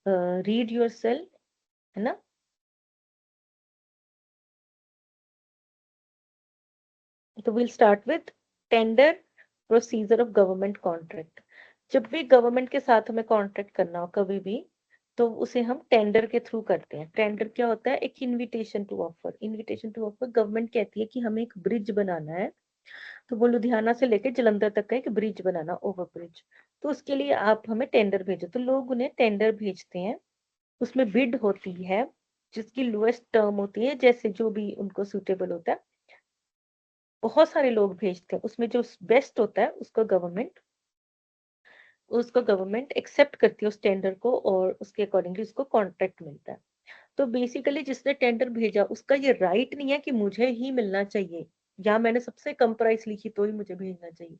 Read yourself, है ना। तो will start with tender procedure of government contract. जब भी गवर्नमेंट के साथ हमें कॉन्ट्रैक्ट करना हो कभी भी, तो उसे हम टेंडर के थ्रू करते हैं। टेंडर क्या होता है? एक invitation to offer. Invitation to offer, government कहती है कि हमें एक ब्रिज बनाना है, तो वो लुधियाना से लेकर जलंधर तक का एक ब्रिज बनाना, ओवर ब्रिज। तो उसके लिए आप हमें टेंडर भेजो, तो लोग उन्हें टेंडर भेजते हैं। उसमें बिड होती है, जिसकी लोएस्ट टर्म होती है, जैसे जो भी उनको सुटेबल होता है। बहुत सारे लोग भेजते हैं, उसमें जो बेस्ट होता है उसको गवर्नमेंट एक्सेप्ट करती है उस टेंडर को, और उसके अकॉर्डिंगली उसको कॉन्ट्रैक्ट मिलता है। तो बेसिकली जिसने टेंडर भेजा उसका ये राइट नहीं है कि मुझे ही मिलना चाहिए, या मैंने सबसे कम प्राइस लिखी तो ही मुझे भेजना चाहिए।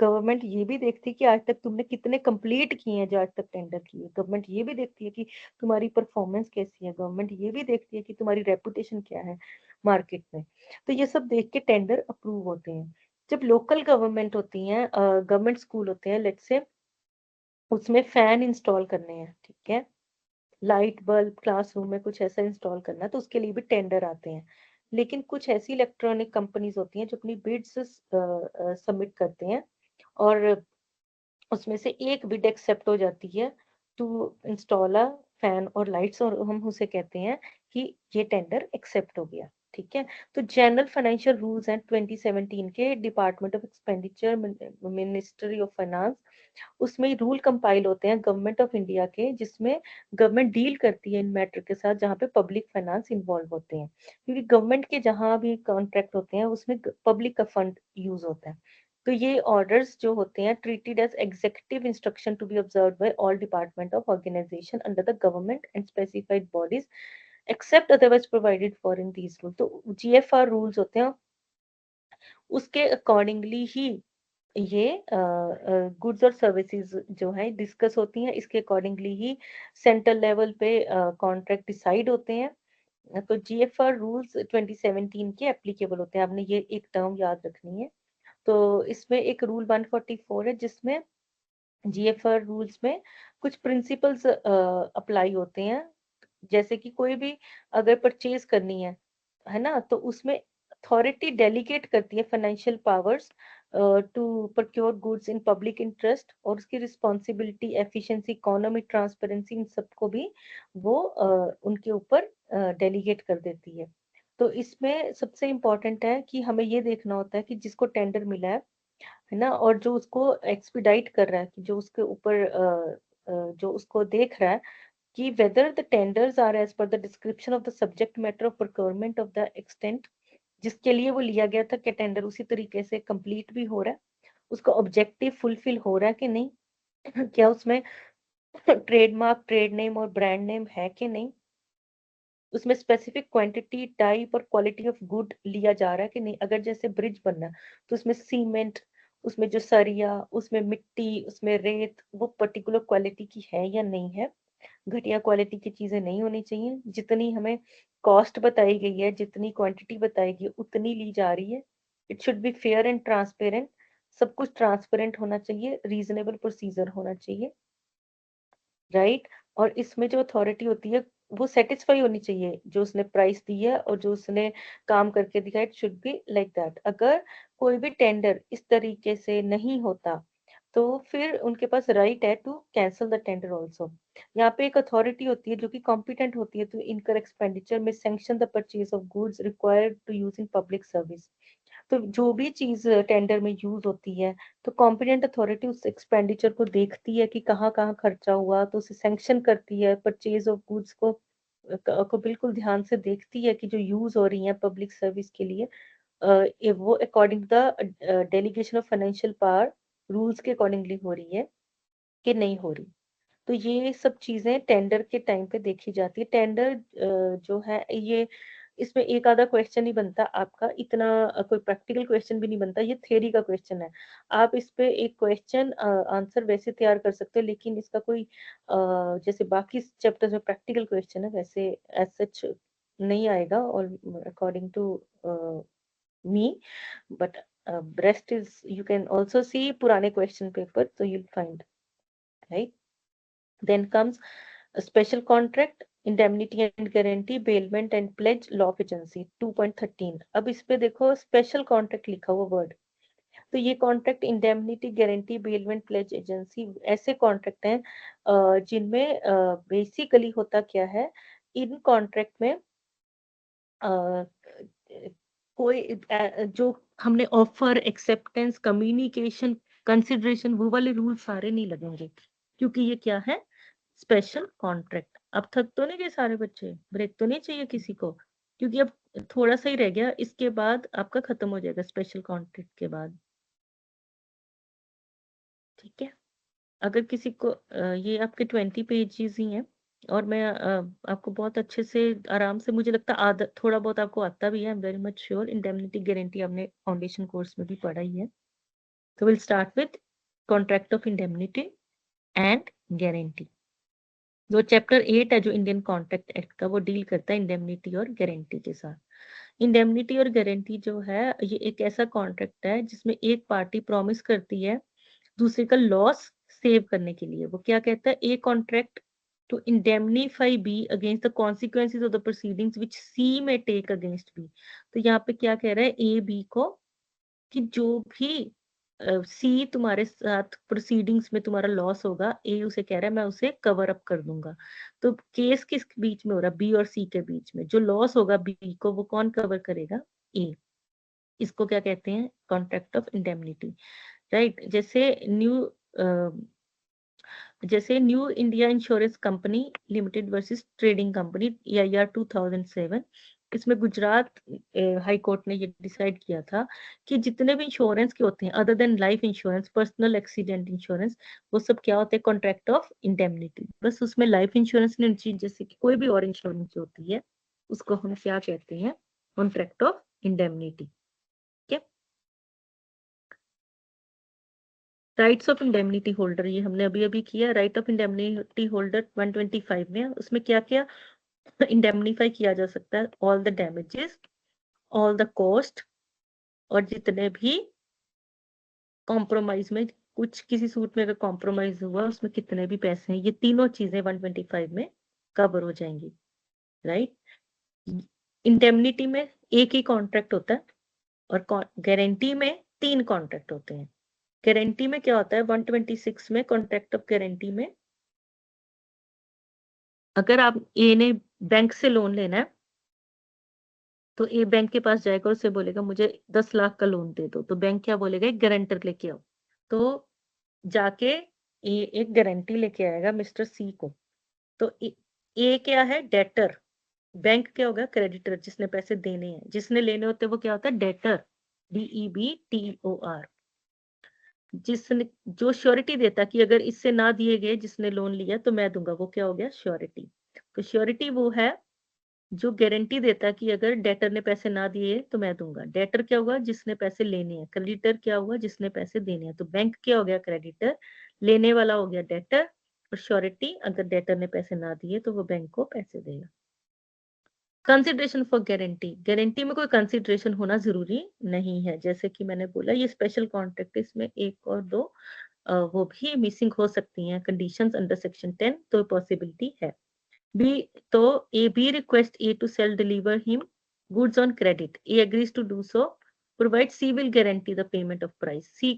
गवर्नमेंट ये भी देखती है कि आज तक तुमने कितने कंप्लीट किए हैं, जो आज तक टेंडर किए। गवर्नमेंट ये भी देखती है कि तुम्हारी परफॉर्मेंस कैसी है। गवर्नमेंट ये भी देखती है कि तुम्हारी रेपुटेशन क्या है मार्केट में। तो ये सब देख के टेंडर अप्रूव होते हैं। जब लोकल गवर्नमेंट होती हैं, गवर्नमेंट स्कूल होते हैं, लेट्स से, उसमें फैन इंस्टॉल करने हैं, ठीक है, लाइट बल्ब क्लासरूम में कुछ ऐसा इंस्टॉल करना है, तो उसके लिए भी टेंडर आते हैं। लेकिन कुछ ऐसी इलेक्ट्रॉनिक कंपनीज होती हैं जो अपनी बिड्स सबमिट करते हैं, और उसमें से एक बिड एक्सेप्ट हो जाती है टू इंस्टॉल अ फैन और लाइट्स, और हम उसे कहते हैं कि ये टेंडर एक्सेप्ट हो गया, ठीक है। तो जनरल फाइनेंशियल रूल्स एंड 2017 के department of expenditure, ministry of finance, उसमें रूल कंपाइल होते हैं गवर्नमेंट ऑफ इंडिया के, जिसमें गवर्नमेंट डील करती है इन मैटर के साथ जहाँ पे पब्लिक फाइनेंस इन्वॉल्व होते हैं। क्योंकि गवर्नमेंट के जहाँ भी कॉन्ट्रैक्ट होते हैं उसमें पब्लिक का फंड यूज होता है। तो ये ऑर्डर्स जो होते हैं treated as executive instruction to be observed by all department of organisation under the government and specified bodies except otherwise provided for in these rule. तो जीएफआर रूल्स होते हैं, उसके अकॉर्डिंगली ही ये गुड्स और सर्विसेज जो है डिस्कस होती हैं, इसके अकॉर्डिंगली ही सेंट्रल लेवल पे कॉन्ट्रैक्ट डिसाइड होते हैं। तो जीएफआर रूल्स 2017 के एप्लीकेबल होते हैं, आपने ये एक टर्म याद रखनी है। तो इसमें एक रूल 144 है, जिसमें जीएफआर रूल्स में कुछ प्रिंसिपल्स अप्लाई होते हैं। जैसे कि कोई भी अगर परचेज करनी है ना, तो उसमें अथॉरिटी डेलीगेट करती है financial powers to procure goods in public interest, और उसकी रिस्पॉन्सिबिलिटी, एफिशिएंसी, इकोनॉमी, ट्रांसपेरेंसी, इन सबको भी वो उनके ऊपर डेलीगेट कर देती है। तो इसमें सबसे इम्पोर्टेंट है कि हमें ये देखना होता है कि जिसको टेंडर मिला है ना, और जो उसको एक्सपीडाइट कर रहा है, कि जो उसके ऊपर जो उसको देख रहा है कि whether the tenders are as per the description of the subject matter of procurement of the extent जिसके लिए वो लिया गया था, कि टेंडर उसी तरीके से कंप्लीट भी हो रहा है, उसका ऑब्जेक्टिव फुलफिल हो रहा है कि नहीं, क्या उसमें ट्रेडमार्क, ट्रेड नेम और ब्रांड नेम है कि नहीं, उसमें स्पेसिफिक क्वांटिटी, टाइप और क्वालिटी ऑफ गुड लिया जा रहा है कि नहीं। अगर जैसे ब्रिज बनना है, तो उसमें सीमेंट, उसमें जो सरिया, उसमें मिट्टी, उसमें रेत, वो पर्टिकुलर क्वालिटी की है या नहीं है। घटिया क्वालिटी की चीजें नहीं होनी चाहिए। जितनी हमें कॉस्ट बताई गई है, जितनी क्वांटिटी बताई गई है, उतनी ली जा रही है। It should be fair and transparent. सब कुछ ट्रांसपेरेंट होना चाहिए, रीजनेबल प्रोसीजर होना चाहिए, राइट। और इसमें जो अथॉरिटी होती है वो सेटिस्फाई होनी चाहिए, जो उसने प्राइस दी है और जो उसने काम करके दिखाया, it should be like that. अगर कोई भी टेंडर इस तरीके से नहीं होता, तो फिर उनके पास राइट है to cancel the tender also. यहाँ पे एक अथॉरिटी होती है जो कि कॉम्पिटेंट होती है टू इनकर एक्सपेंडिचर में sanction the purchase of goods required to use in public service. तो जो भी चीज टेंडर में यूज होती है, तो कॉम्पिटेंट अथॉरिटी उस एक्सपेंडिचर को देखती है कि कहाँ कहाँ खर्चा हुआ, तो उसे सैंक्शन करती है। परचेज ऑफ गुड्स को बिल्कुल ध्यान से देखती है कि जो यूज हो रही है पब्लिक सर्विस के लिए, वो according the delegation of financial power rules के अकॉर्डिंगली हो रही है कि नहीं हो रही। तो ये सब चीजें टेंडर के टाइम पे देखी जाती है। टेंडर जो है ये, इसमें एक आधा क्वेश्चन ही बनता आपका, इतना कोई प्रैक्टिकल क्वेश्चन भी नहीं बनता, ये थ्योरी का क्वेश्चन है। आप इस पे एक क्वेश्चन आंसर वैसे तैयार कर सकते हो, लेकिन इसका कोई जैसे बाकी चैप्टर्स में प्रैक्टिकल क्वेश्चन है वैसे एज सच नहीं आएगा, और according to me, but rest is you can also see पुराने क्वेश्चन पेपर, तो you'll find, right? Then comes special contract, indemnity and guarantee, bailment and pledge, law of agency 2.13। अब इस पे देखो स्पेशल कॉन्ट्रैक्ट लिखा हुआ वर्ड, तो ये contract indemnity, guarantee, bailment, pledge, agency ऐसे कॉन्ट्रैक्ट हैं जिनमें बेसिकली होता क्या है, इन कॉन्ट्रैक्ट में अ, कोई जो हमने ऑफर, एक्सेप्टेंस, कम्युनिकेशन, कंसिडरेशन, वो वाले रूल सारे नहीं लगेंगे, क्योंकि ये क्या है, स्पेशल कॉन्ट्रैक्ट। अब थक तो नहीं गए सारे बच्चे, ब्रेक तो नहीं चाहिए किसी को, क्योंकि अब थोड़ा सा ही रह गया, इसके बाद आपका खत्म हो जाएगा स्पेशल कॉन्ट्रैक्ट के बाद। ठीक है, अगर किसी को ये आपके 20 पेजेस ही हैं, और मैं आपको बहुत अच्छे से आराम से, मुझे लगता है आदत थोड़ा बहुत आपको आता भी है, I am very much sure. Indemnity guarantee आपने फाउंडेशन कोर्स में भी पढ़ा ही है। तो will start with contract of indemnity and guarantee. जो चैप्टर 8 है जो इंडियन कॉन्ट्रैक्ट एक्ट का, वो डील करता है इंडेमनिटी और गारंटी के साथ। इंडेमनिटी और गारंटी जो है, ये एक ऐसा कॉन्ट्रैक्ट है जिसमें एक पार्टी प्रॉमिस करती है दूसरे का लॉस सेव करने के लिए। वो क्या कहता है, a contract to indemnify B against the consequences of the proceedings which C may take against B. तो यहाँ पे क्या कह रहा है, ए बी को कि जो भी सी तुम्हारे साथ प्रोसीडिंग्स में तुम्हारा लॉस होगा, ए उसे कह रहा है मैं उसे कवर अप कर दूंगा। तो केस किस बीच में हो रहा है, बी और सी के बीच में। जो लॉस होगा बी को, वो कौन कवर करेगा, ए। इसको क्या कहते हैं, कॉन्ट्रैक्ट ऑफ इंडेमनिटी, राइट। जैसे new India insurance company limited versus trading company EIR 2007, इसमें गुजरात हाई कोर्ट ने ये डिसाइड किया था कि जितने भी इंश्योरेंस के होते हैं other than life insurance, personal accident insurance, वो सब क्या होते हैं, कॉन्ट्रैक्ट ऑफ इंडेमनिटी। बस उसमें लाइफ इंश्योरेंस नहीं होनी चाहिए, जैसे कि कोई भी और इंश्योरेंस होती है उसको हम क्या कहते हैं, कॉन्ट्रैक्ट ऑफ इंडेमनिटी। ठीक है, राइट्स ऑफ इंडेमनिटी होल्डर, ये हमने अभी अभी किया। राइट ऑफ इंडेमनिटी होल्डर 125 में उसमें क्या क्या इंडेमनीफाई किया जा सकता है, all the damages, all the cost, और जितने भी कॉम्प्रोमाइज में, कुछ किसी सूट में अगर कॉम्प्रोमाइज हुआ उसमें कितने भी पैसे हैं, ये तीनों चीजें 125 में कवर हो जाएंगी, राइट। इंडेमनिटी में एक ही कॉन्ट्रैक्ट होता है, और गारंटी में 3 कॉन्ट्रैक्ट होते हैं। गारंटी में क्या होता है, 126 में कॉन्ट्रैक्ट ऑफ गारंटी में, अगर आप ए ने बैंक से लोन लेना है, तो ए बैंक के पास जाएगा, उससे बोलेगा मुझे 10 लाख का लोन दे दो, तो बैंक क्या बोलेगा, एक गारंटर लेके आओ। तो जाके ए एक गारंटी लेके आएगा मिस्टर सी को। तो ए क्या है, डेटर। बैंक क्या होगा, क्रेडिटर, जिसने पैसे देने हैं। जिसने लेने होते हैं वो क्या होता है, डेटर, DEBTOR। जिसने, जो श्योरिटी देता कि अगर इससे ना दिए गए, जिसने लोन लिया, तो मैं दूंगा, वो क्या हो गया, श्योरिटी। तो श्योरिटी वो है जो गारंटी देता कि अगर डेटर ने पैसे ना दिए तो मैं दूंगा। डेटर क्या हुआ, जिसने पैसे लेने हैं। क्रेडिटर क्या हुआ, जिसने पैसे देने हैं। तो बैंक क्या हो गया, क्रेडिटर, लेने वाला हो गया डेटर, और श्योरिटी, अगर डेटर ने पैसे ना दिए तो वो बैंक को पैसे देगा। कंसिडरेशन फॉर गारंटी, गारंटी में कोई कंसिडरेशन होना जरूरी नहीं है। जैसे कि मैंने बोला ये स्पेशल कॉन्ट्रैक्ट, इसमें 1 और 2 वो भी मिसिंग हो सकती हैं कंडीशंस अंडर सेक्शन 10, तो पॉसिबिलिटी है। B, तो B request A to sell deliver him goods on credit. A agrees to do so, provides C will guarantee the payment of price. C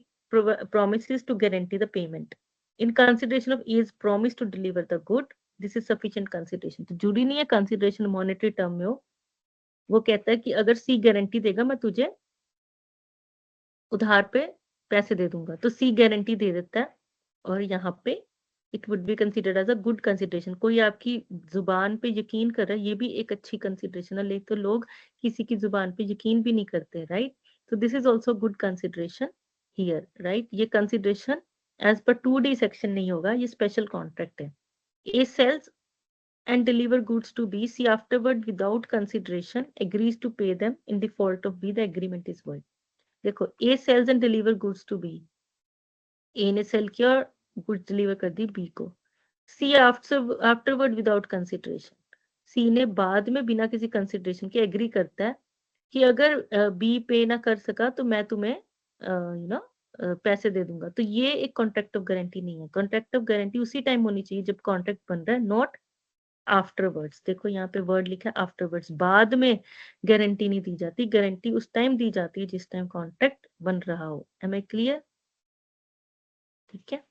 promises to guarantee the payment. In consideration of A's promise to deliver the good, this is sufficient consideration. तो जरूरी नहीं है consideration monetary term में हो। वो कहता है कि अगर C गारंटी देगा मैं तुझे उधार पे पैसे दे दूंगा, तो C गारंटी दे देता है, और यहाँ पे it would be considered as a good consideration. कोई आपकी जुबान पे यकीन कर रहा है, ये भी एक अच्छी कंसिडरेशन है। लेकिन तो लोग किसी की जुबान पे यकीन भी नहीं करते, राइट। तो this is also good consideration here, right. ये consideration as per 2D section नहीं होगा, ये स्पेशल कॉन्ट्रैक्ट है। A sales and deliver goods to B, C afterward without consideration agrees to pay them in default of B, the agreement is void. देखो, A sells and deliver goods to B, ए ने cell किया और goods deliver कर दी B को। सी afterward without consideration, सी ने बाद में बिना किसी कंसिडरेशन के एग्री करता है कि अगर बी पे ना कर सका तो मैं तुम्हें पैसे दे दूंगा। तो ये एक कॉन्ट्रैक्ट ऑफ गारंटी नहीं है। कॉन्ट्रैक्ट ऑफ गारंटी उसी टाइम होनी चाहिए जब कॉन्ट्रैक्ट बन रहा है, नॉट आफ्टरवर्ड्स, देखो यहाँ पे वर्ड लिखा है आफ्टरवर्ड्स, बाद में गारंटी नहीं दी जाती, गारंटी उस टाइम दी जाती है जिस टाइम कॉन्ट्रैक्ट बन रहा हो। Am I clear? ठीक है।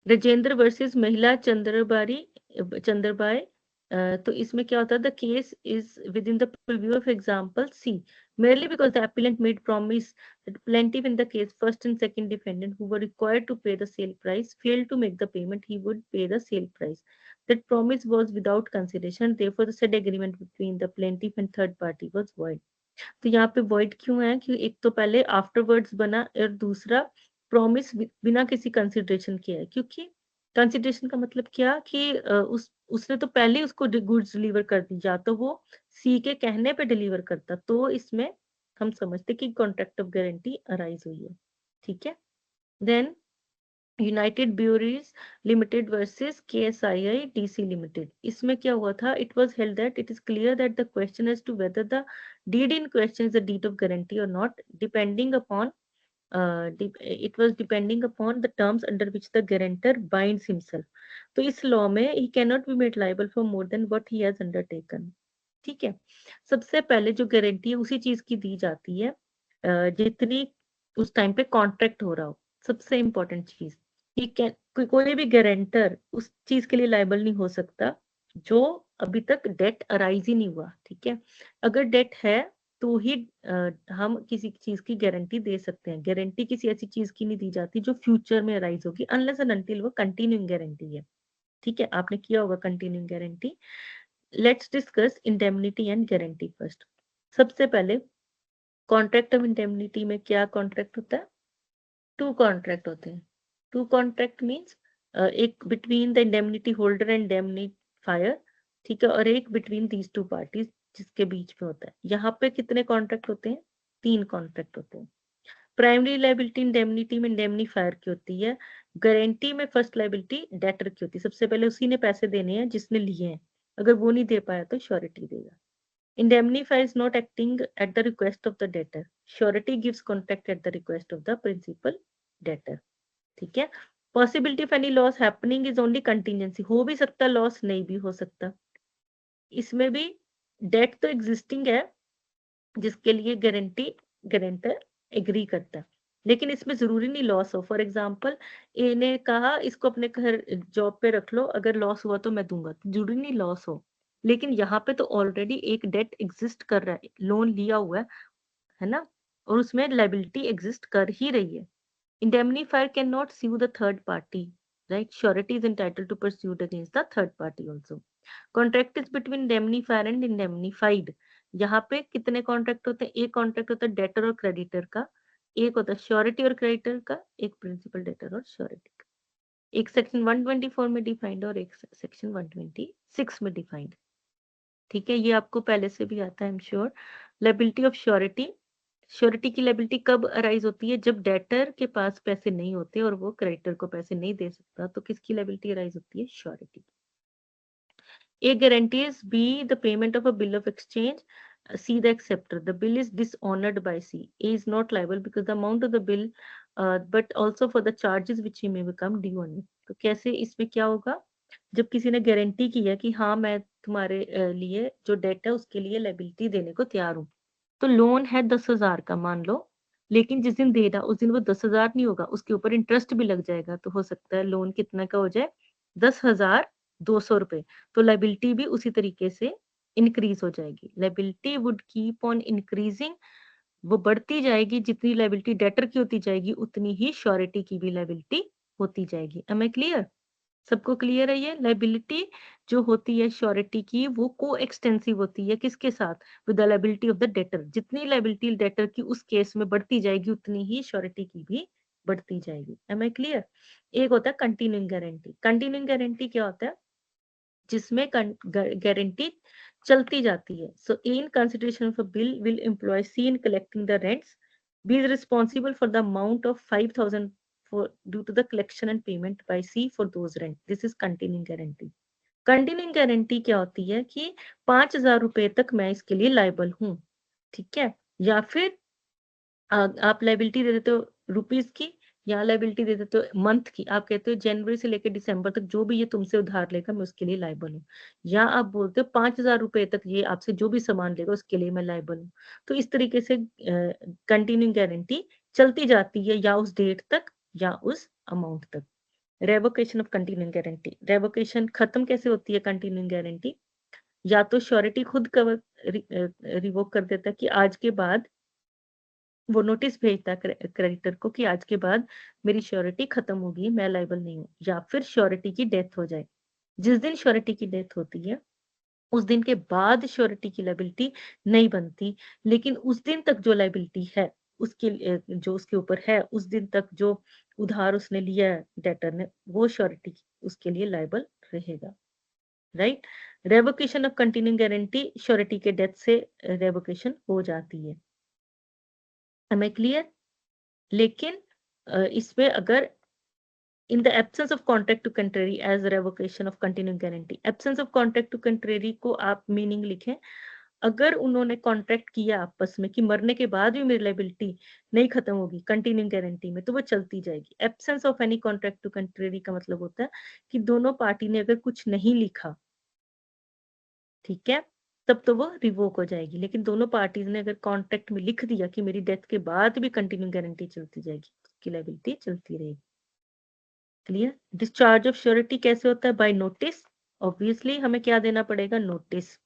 राजेंद्र वर्सेस महिला चंद्रबाई, तो इसमें क्या होता है, the case is within the preview of example C, merely because the appellant made promise that plaintiff in the case first and second defendant who were required to pay the sale price failed to make the payment, he would pay the sale price. That promise was without consideration, therefore the said agreement between the plaintiff and third party was void. तो यहाँ पे void क्यों है कि एक तो पहले afterwards बना और दूसरा प्रॉमिस बिना किसी कंसिडरेशन के है, क्योंकि कंसिडरेशन का मतलब क्या कि उसने तो पहले ही उसको गुड्स डिलीवर कर दी, या तो वो सी के कहने पे डिलीवर करता, तो इसमें हम समझते कि कॉन्ट्रैक्ट ऑफ गारंटी अराइज हुई है। ठीक है। Then United Breweries Limited versus KSII DC Limited, इसमें क्या हुआ था, it was held that it is clear that the question as to whether the deed in question is a deed of guarantee or not, depending upon it was depending upon the terms under which the guarantor binds himself. तो इस law में he cannot be made liable for more than what he has undertaken. ठीक है। सबसे पहले जो guarantee है उसी चीज की दी जाती है जितनी उस टाइम पे कॉन्ट्रैक्ट हो रहा हो। सबसे इंपॉर्टेंट चीज, कोई भी गारंटर उस चीज के लिए लाइबल नहीं हो सकता जो अभी तक डेट अराइज ही नहीं हुआ। ठीक है। अगर डेट है तो ही हम किसी चीज की गारंटी दे सकते हैं। गारंटी किसी ऐसी चीज की नहीं दी जाती जो फ्यूचर में अराइज होगी, अनलेस एंड अनटिल वो कंटिन्यूइंग गारंटी है। ठीक है, आपने किया होगा continuing guarantee. Let's discuss indemnity and guarantee first. सबसे पहले कॉन्ट्रैक्ट ऑफ इंडेमनिटी में क्या कॉन्ट्रैक्ट होता है, टू कॉन्ट्रैक्ट होते हैं। टू कॉन्ट्रैक्ट मीन्स एक between the indemnity holder and indemnifier, ठीक है, और एक बिटवीन दीज टू पार्टीज जिसके बीच में होता है। यहाँ पे कितने कॉन्ट्रैक्ट होते हैं, तीन कॉन्ट्रैक्ट होते हैं। प्राइमरी लाइबिलिटी इंडेमनिटी में इंडेमनीफायर की होती है, गारंटी में फर्स्ट लाइबिलिटी डेटर की होती है। सबसे पहले उसी ने पैसे देने हैं जिसने लिए हैं, अगर वो नहीं दे पाया तो श्योरिटी देगा। Indemnifier is not acting at the request of the debtor. Surety gives contract at the request of the principal debtor. ठीक है। Possibility of any loss happening is only contingency. हो भी सकता, लॉस नहीं भी हो सकता। इसमें भी डेट तो एग्जिस्टिंग है जिसके लिए गारंटर एग्री करता है, लेकिन इसमें जरूरी नहीं लॉस हो। फॉर एग्जाम्पल, ए ने कहा इसको अपने घर जॉब पे रख लो, अगर लॉस हुआ तो मैं दूंगा, तो जरूरी नहीं लॉस हो। लेकिन यहाँ पे तो ऑलरेडी एक डेट एग्जिस्ट कर रहा है, लोन लिया हुआ है ना, और उसमें लाइबिलिटी एग्जिस्ट कर ही रही है। Indemnifier cannot sue the third party, right? Surety is entitled to pursue against the third party also. Contract is between indemnifier and indemnified. यहाँ पे कितने कॉन्ट्रैक्ट होते हैं, एक कॉन्ट्रैक्ट होता है डेटर और क्रेडिटर का, एक होता है श्योरिटी और क्रेडिटर का, एक प्रिंसिपल डेटर और श्योरिटी का। एक सेक्शन 124 में डिफाइंड और एक सेक्शन 126 में डिफाइंड। ठीक है, ये आपको पहले से भी आता है, I am sure. Liability of surety, surety की लायबिलिटी कब अराइज होती है, जब डेटर के पास पैसे नहीं होते और वो क्रेडिटर को पैसे नहीं दे सकता, तो किसकी लायबिलिटी अराइज होती है, surety. A guarantees B the payment of a bill of exchange. C the acceptor. The bill is dishonored by C. A is not liable because the amount of the bill, but also for the charges which he may become due on it. तो कैसे इसमें क्या होगा, जब किसी ने guarantee की है कि हाँ मैं तुम्हारे लिए जो डेट है उसके लिए लाइबिलिटी देने को तैयार हूँ, तो लोन है 10,000 का मान लो, लेकिन जिस दिन देना उस दिन वो 10,000 नहीं होगा, उसके ऊपर इंटरेस्ट भी लग जाएगा, तो हो सकता है लोन कितना का हो जाए, 10,200 रुपए। तो लाइबिलिटी भी उसी तरीके से इंक्रीज हो जाएगी। Liability would keep on increasing, वो बढ़ती जाएगी, जितनी लाइबिलिटी डेटर की होती जाएगी उतनी ही श्योरिटी की भी लाइबिलिटी होती जाएगी। Am I clear? सबको क्लियर है? ये लाइबिलिटी जो होती है श्योरिटी की वो को एक्सटेंसिव होती है, किसके साथ, with the liability of the debtor. जितनी लाइबिलिटी डेटर की उस केस में बढ़ती जाएगी उतनी ही श्योरिटी की भी बढ़ती जाएगी। Am I clear? एक होता है कंटिन्यूइंग गारंटी। कंटिन्यूइंग गारंटी क्या होता है, जिसमें गारंटी चलती जाती है। So in consideration of a bill will employ C in collecting the rents, B is responsible for the amount of 5,000 for due to the collection and payment by C for those rent. This is continuing guarantee. Continuing guarantee क्या होती है कि 5,000 रुपए तक मैं इसके लिए liable हूँ, ठीक है, या फिर आप लाइबिलिटी दे देते हो रुपीज की, यहाँ लायबिलिटी दे देते हो मंथ की, आप कहते हो जनवरी से लेकर दिसंबर तक जो भी ये तुमसे उधार लेगा मैं उसके लिए लायबल हूँ। या आप बोलते हो 5,000 रुपए तक ये आपसे जो भी सामान लेगा उसके लिए मैं लायबल हूँ। तो इस तरीके से कंटिन्यूइंग गारंटी चलती जाती है या उस डेट तक या उस अमाउंट तक। Revocation of continuing guarantee, revocation खत्म कैसे होती है कंटिन्यूइंग गारंटी? या तो श्योरिटी खुद कवर रिवोक कर देता है कि आज के बाद वो नोटिस भेजता है क्रेडिटर को कि आज के बाद मेरी श्योरिटी खत्म होगी, मैं लायबल नहीं हूँ। या फिर श्योरिटी की डेथ हो जाए, जिस दिन श्योरिटी की डेथ होती है उस दिन के बाद श्योरिटी की लायबिलिटी नहीं बनती, लेकिन उस दिन तक जो लायबिलिटी है उसके जो उसके ऊपर है उस दिन तक जो उधार उसने लिया है डेटर ने, वो श्योरिटी उसके लिए लायबल रहेगा। Right? Revocation of continuing guarantee surety के डेथ से रेवोकेशन हो जाती है। Am I clear? लेकिन इसमें अगर in the absence of contract to contrary as revocation of continuing guarantee, absence of contract to contrary को आप मीनिंग लिखें, अगर उन्होंने कॉन्ट्रैक्ट किया आपस में कि मरने के बाद भी मेरी लायबिलिटी नहीं खत्म होगी कंटिन्यूइंग गारंटी में, तो वो चलती जाएगी। Absence of any contract to contrary का मतलब होता है कि दोनों पार्टी ने अगर कुछ नहीं लिखा, ठीक है, तब तो वो रिवोक हो जाएगी। लेकिन दोनों पार्टीज ने अगर कॉन्ट्रैक्ट में लिख दिया कि मेरी डेथ के बाद भी कंटिन्यूइंग गारंटी चलती जाएगी, उसकी लायबिलिटी चलती रहेगी। क्लियर? डिस्चार्ज ऑफ श्योरिटी कैसे होता है? By notice. ऑब्वियसली हमें क्या देना पड़ेगा? नोटिस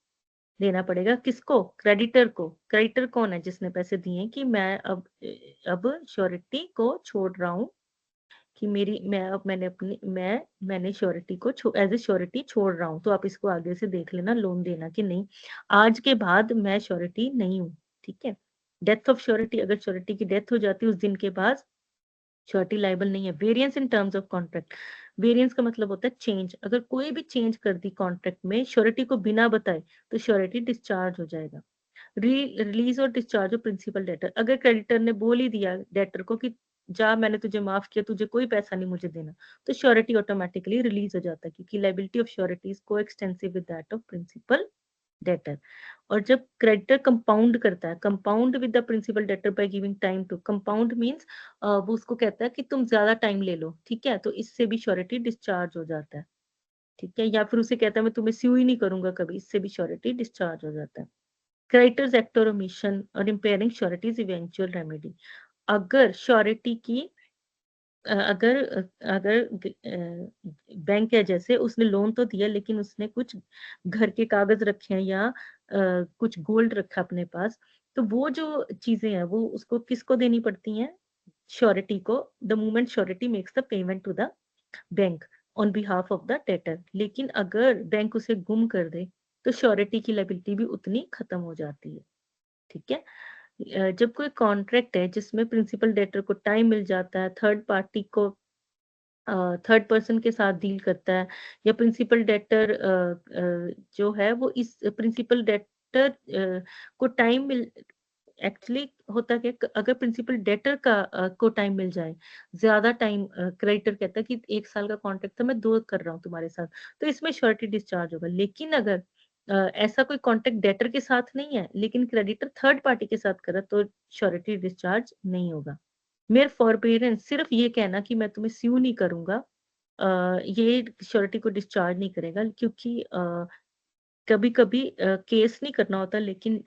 देना पड़ेगा। किसको? क्रेडिटर को। क्रेडिटर कौन है? जिसने पैसे दिए कि मैं अब श्योरिटी को छोड़ रहा हूँ, कि मेरी मैं अब मैंने अपनी मैंने श्योरिटी को एज ए श्योरिटी छोड़ रहा हूँ, तो आप इसको आगे से देख लेना लोन देना कि नहीं, आज के बाद मैं श्योरिटी नहीं हूँ। ठीक है? डेथ ऑफ श्योरिटी, अगर श्योरिटी की डेथ हो जाती है उस दिन के बाद श्योरिटी लायबल नहीं है। Variance in terms of contract, variance का मतलब होता है चेंज। अगर कोई भी चेंज कर दी कॉन्ट्रैक्ट में श्योरिटी को बिना बताए, तो श्योरिटी डिस्चार्ज हो जाएगा। रिलीज और डिस्चार्ज ऑफ प्रिंसिपल डेटर, अगर क्रेडिटर ने बोल ही दिया डेटर को कि जा मैंने तुझे माफ किया, तुझे कोई पैसा नहीं मुझे देना, तो श्योरिटी ऑटोमेटिकली रिलीज हो जाता है, क्योंकि liability of surety is coextensive with that of principal debtor. और जब क्रेडिटर कंपाउंड करता है, compound with the principal debtor by giving time to, compound means वो उसको कहता है कि तुम ज्यादा टाइम ले लो, ठीक है, तो इससे भी श्योरिटी डिस्चार्ज हो जाता है। ठीक है? या फिर उसे कहता है मैं तुम्हें स्यू ही नहीं करूंगा कभी, इससे भी श्योरिटी डिस्चार्ज हो जाता है। क्रेडिटर्स एक्ट और ओमिशन और इम्पेयरिंग श्योरिटीज इवेंचुअल रेमेडी, अगर श्योरिटी की अगर अगर बैंक है, जैसे उसने लोन तो दिया लेकिन उसने कुछ घर के कागज रखे हैं या कुछ गोल्ड रखा अपने पास, तो वो जो चीजें हैं वो उसको किसको देनी पड़ती हैं? श्योरिटी को, the moment surety makes the payment to the bank on behalf of the debtor. लेकिन अगर बैंक उसे गुम कर दे, तो श्योरिटी की लायबिलिटी भी उतनी खत्म हो जाती है। ठीक है? जब कोई कॉन्ट्रैक्ट है जिसमें प्रिंसिपल डेटर को टाइम मिल जाता है, थर्ड पार्टी को थर्ड पर्सन के साथ डील करता है, या प्रिंसिपल डेटर जो है वो इस प्रिंसिपल डेटर को टाइम मिल, एक्चुअली होता क्या, अगर प्रिंसिपल डेटर का को टाइम मिल जाए, ज्यादा टाइम, क्रेडिटर कहता है कि 1 साल का कॉन्ट्रैक्ट था मैं 2 कर रहा हूँ तुम्हारे साथ, तो इसमें श्योरिटी डिस्चार्ज होगा। लेकिन अगर ऐसा कोई कॉन्ट्रैक्ट डेटर के साथ नहीं है लेकिन क्रेडिटर थर्ड पार्टी के साथ कर रहा है, तो श्योरिटी डिस्चार्ज नहीं होगा। मेयर फॉरबियरेंस, सिर्फ ये कहना कि मैं तुम्हें स्यू नहीं करूंगा, ये श्योरिटी को डिस्चार्ज नहीं करेगा, क्योंकि कभी कभी केस नहीं करना होता, लेकिन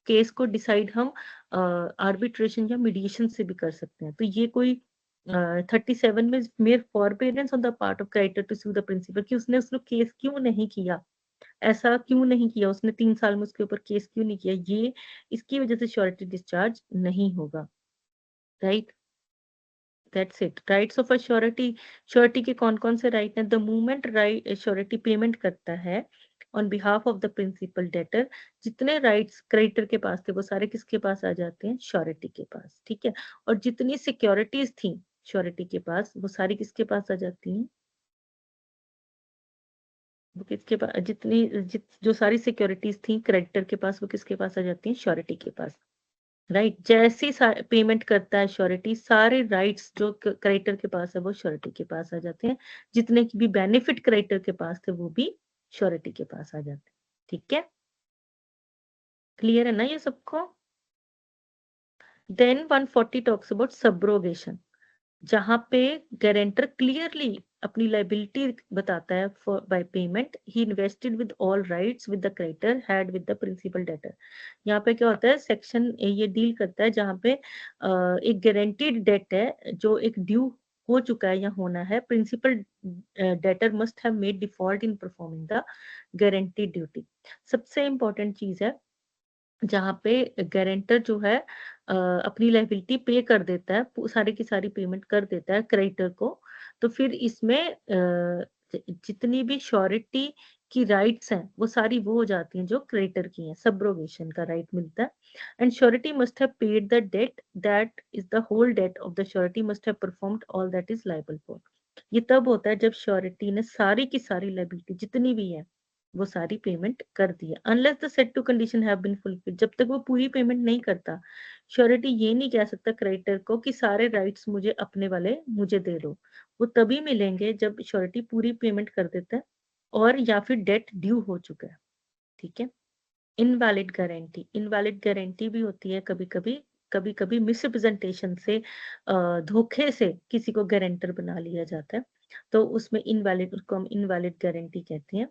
केस को डिसाइड हम आर्बिट्रेशन या मीडिएशन से भी कर सकते हैं। तो ये कोई 37 में mere forbearance on the part of creditor to sue the principal, कि उसने उसको केस क्यों नहीं किया, ऐसा क्यों नहीं किया, उसने 3 साल में उसके ऊपर केस क्यों नहीं किया, ये इसकी वजह से श्योरिटी डिस्चार्ज नहीं होगा। Right? That's it. Rights of a surety, surety के कौन कौन से राइट हैं? The movement right surety payment करता है on behalf of the principal debtor, जितने राइट्स क्रेडिटर के पास थे वो सारे किसके पास आ जाते हैं? श्योरिटी के पास। ठीक है? और जितनी सिक्योरिटीज थी श्योरिटी के पास, वो सारी किसके पास आ जाती हैं? वो किसके पास, जो सारी सिक्योरिटीज थी क्रेडिटर के पास, वो किसके पास आ जाती हैं? श्योरिटी के पास। राइट? जैसे ही पेमेंट करता है श्योरिटी, सारे राइट्स जो क्रेडिटर के पास है वो श्योरिटी के पास आ जाते हैं, जितने की भी बेनिफिट क्रेडिटर के पास थे वो भी श्योरिटी के पास आ जाते हैं। ठीक है? क्लियर है ना ये सबको? Then 140 talks about subrogation. जहाँ पे गारंटर क्लियरली अपनी लायबिलिटी बताता है for by payment he invested with all rights with the creditor had with the principal debtor. यहाँ पे क्या होता है, सेक्शन ये डील करता है जहाँ पे एक गारंटीड डेट है जो एक ड्यू हो चुका है या होना है, principal debtor must have made default in performing the guaranteed duty. सबसे इम्पोर्टेंट चीज है जहाँ पे गारंटर जो है अपनी लायबिलिटी पे कर देता है, सारी की सारी पेमेंट कर देता है क्रेडिटर को। तो फिर इसमें जितनी भी श्योरिटी की राइट्स हैं वो सारी वो हो जाती हैं जो क्रेडिटर की हैं, सब्रोगेशन का राइट मिलता है। And surety must have paid the debt that is the whole debt of the surety must have performed all that is liable for. ये तब होता है जब श्योरिटी ने सारी की सारी लायबिलिटी जितनी भी है वो सारी पेमेंट कर दी है। Unless the set to condition have been fulfilled, जब तक वो पूरी पेमेंट नहीं करता, श्योरिटी ये नहीं कह सकता क्रेडिटर को कि सारे राइट्स मुझे अपने वाले मुझे दे दो। वो तभी मिलेंगे जब श्योरिटी पूरी पेमेंट कर देता है और या फिर डेट ड्यू हो चुका है। ठीक है। इनवैलिड गारंटी, इनवैलिड गारंटी भी होती है कभी कभी, कभी कभी मिसरिप्रेजेंटेशन से धोखे से किसी को गारंटर बना लिया जाता है, तो उसमें इनवैलिड, उसको हम इनवैलिड गारंटी कहते हैं।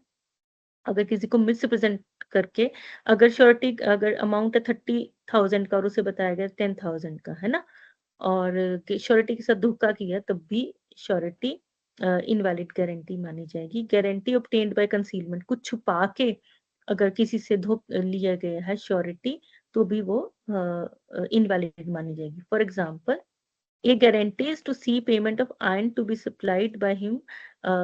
अगर किसी को मिसरिप्रेजेंट करके, अगर श्योरिटी अगर अमाउंट है 30,000 का और उसे बताया गया 10,000 का, है ना, और श्योरिटी के साथ धोखा किया, तब भी श्योरिटी इनवैलिड गारंटी मानी जाएगी। गारंटी ऑब्टेन्ड बाय कंसीलमेंट, कुछ छुपा के अगर किसी से धोख लिया गया है श्योरिटी, तो भी वो इनवैलिड मानी जाएगी। For example, a guarantees to see payment of iron to be supplied by him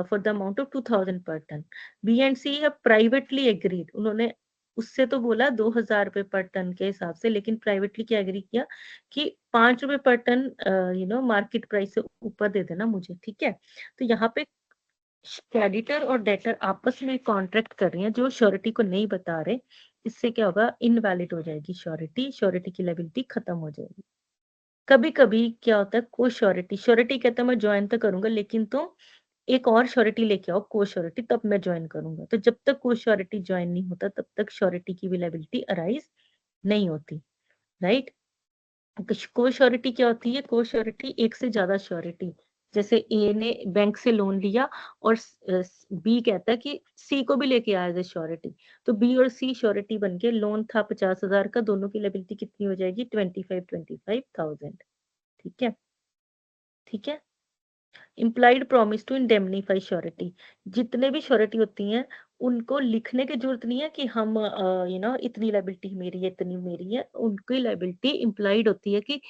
for the amount of 2,000 per ton. B and C have privately agreed. उन्होंने उससे तो बोला 2,000 रुपए पर टन के हिसाब से, लेकिन प्राइवेटली क्या एग्री किया कि 5 रुपए पर टन मार्केट प्राइस से ऊपर दे देना मुझे। ठीक है। तो यहाँ पे क्रेडिटर और डेटर आपस में कॉन्ट्रैक्ट कर रही हैं जो श्योरिटी को नहीं बता रहे। इससे क्या होगा, इनवैलिड हो जाएगी श्योरिटी, श्योरिटी की लायबिलिटी खत्म हो जाएगी। कभी कभी क्या होता है, को श्योरिटी, श्योरिटी कहता है मैं ज्वाइन तो करूंगा लेकिन तुम एक और श्योरिटी लेके आओ, को श्योरिटी, तब मैं ज्वाइन करूंगा। तो जब तक को श्योरिटी ज्वाइन नहीं होता तब तक श्योरिटी की भी लायबिलिटी अराइज नहीं होती। राइट। को श्योरिटी क्या होती है, को श्योरिटी एक से ज्यादा श्योरिटी, जैसे ए ने बैंक से लोन लिया और बी कहता है कि सी को भी लेके आया एज श्योरिटी, तो बी और सी श्योरिटी बन के, लोन था 50,000 का, दोनों की लायबिलिटी कितनी हो जाएगी, 25,000। ठीक है। ठीक है। Implied promise to indemnify surety, जितने भी श्योरिटी होती हैं उनको लिखने की जरूरत नहीं है कि हम इतनी लायबिलिटी मेरी है, इतनी मेरी है। उनकी लायबिलिटी इम्प्लाइड होती है कि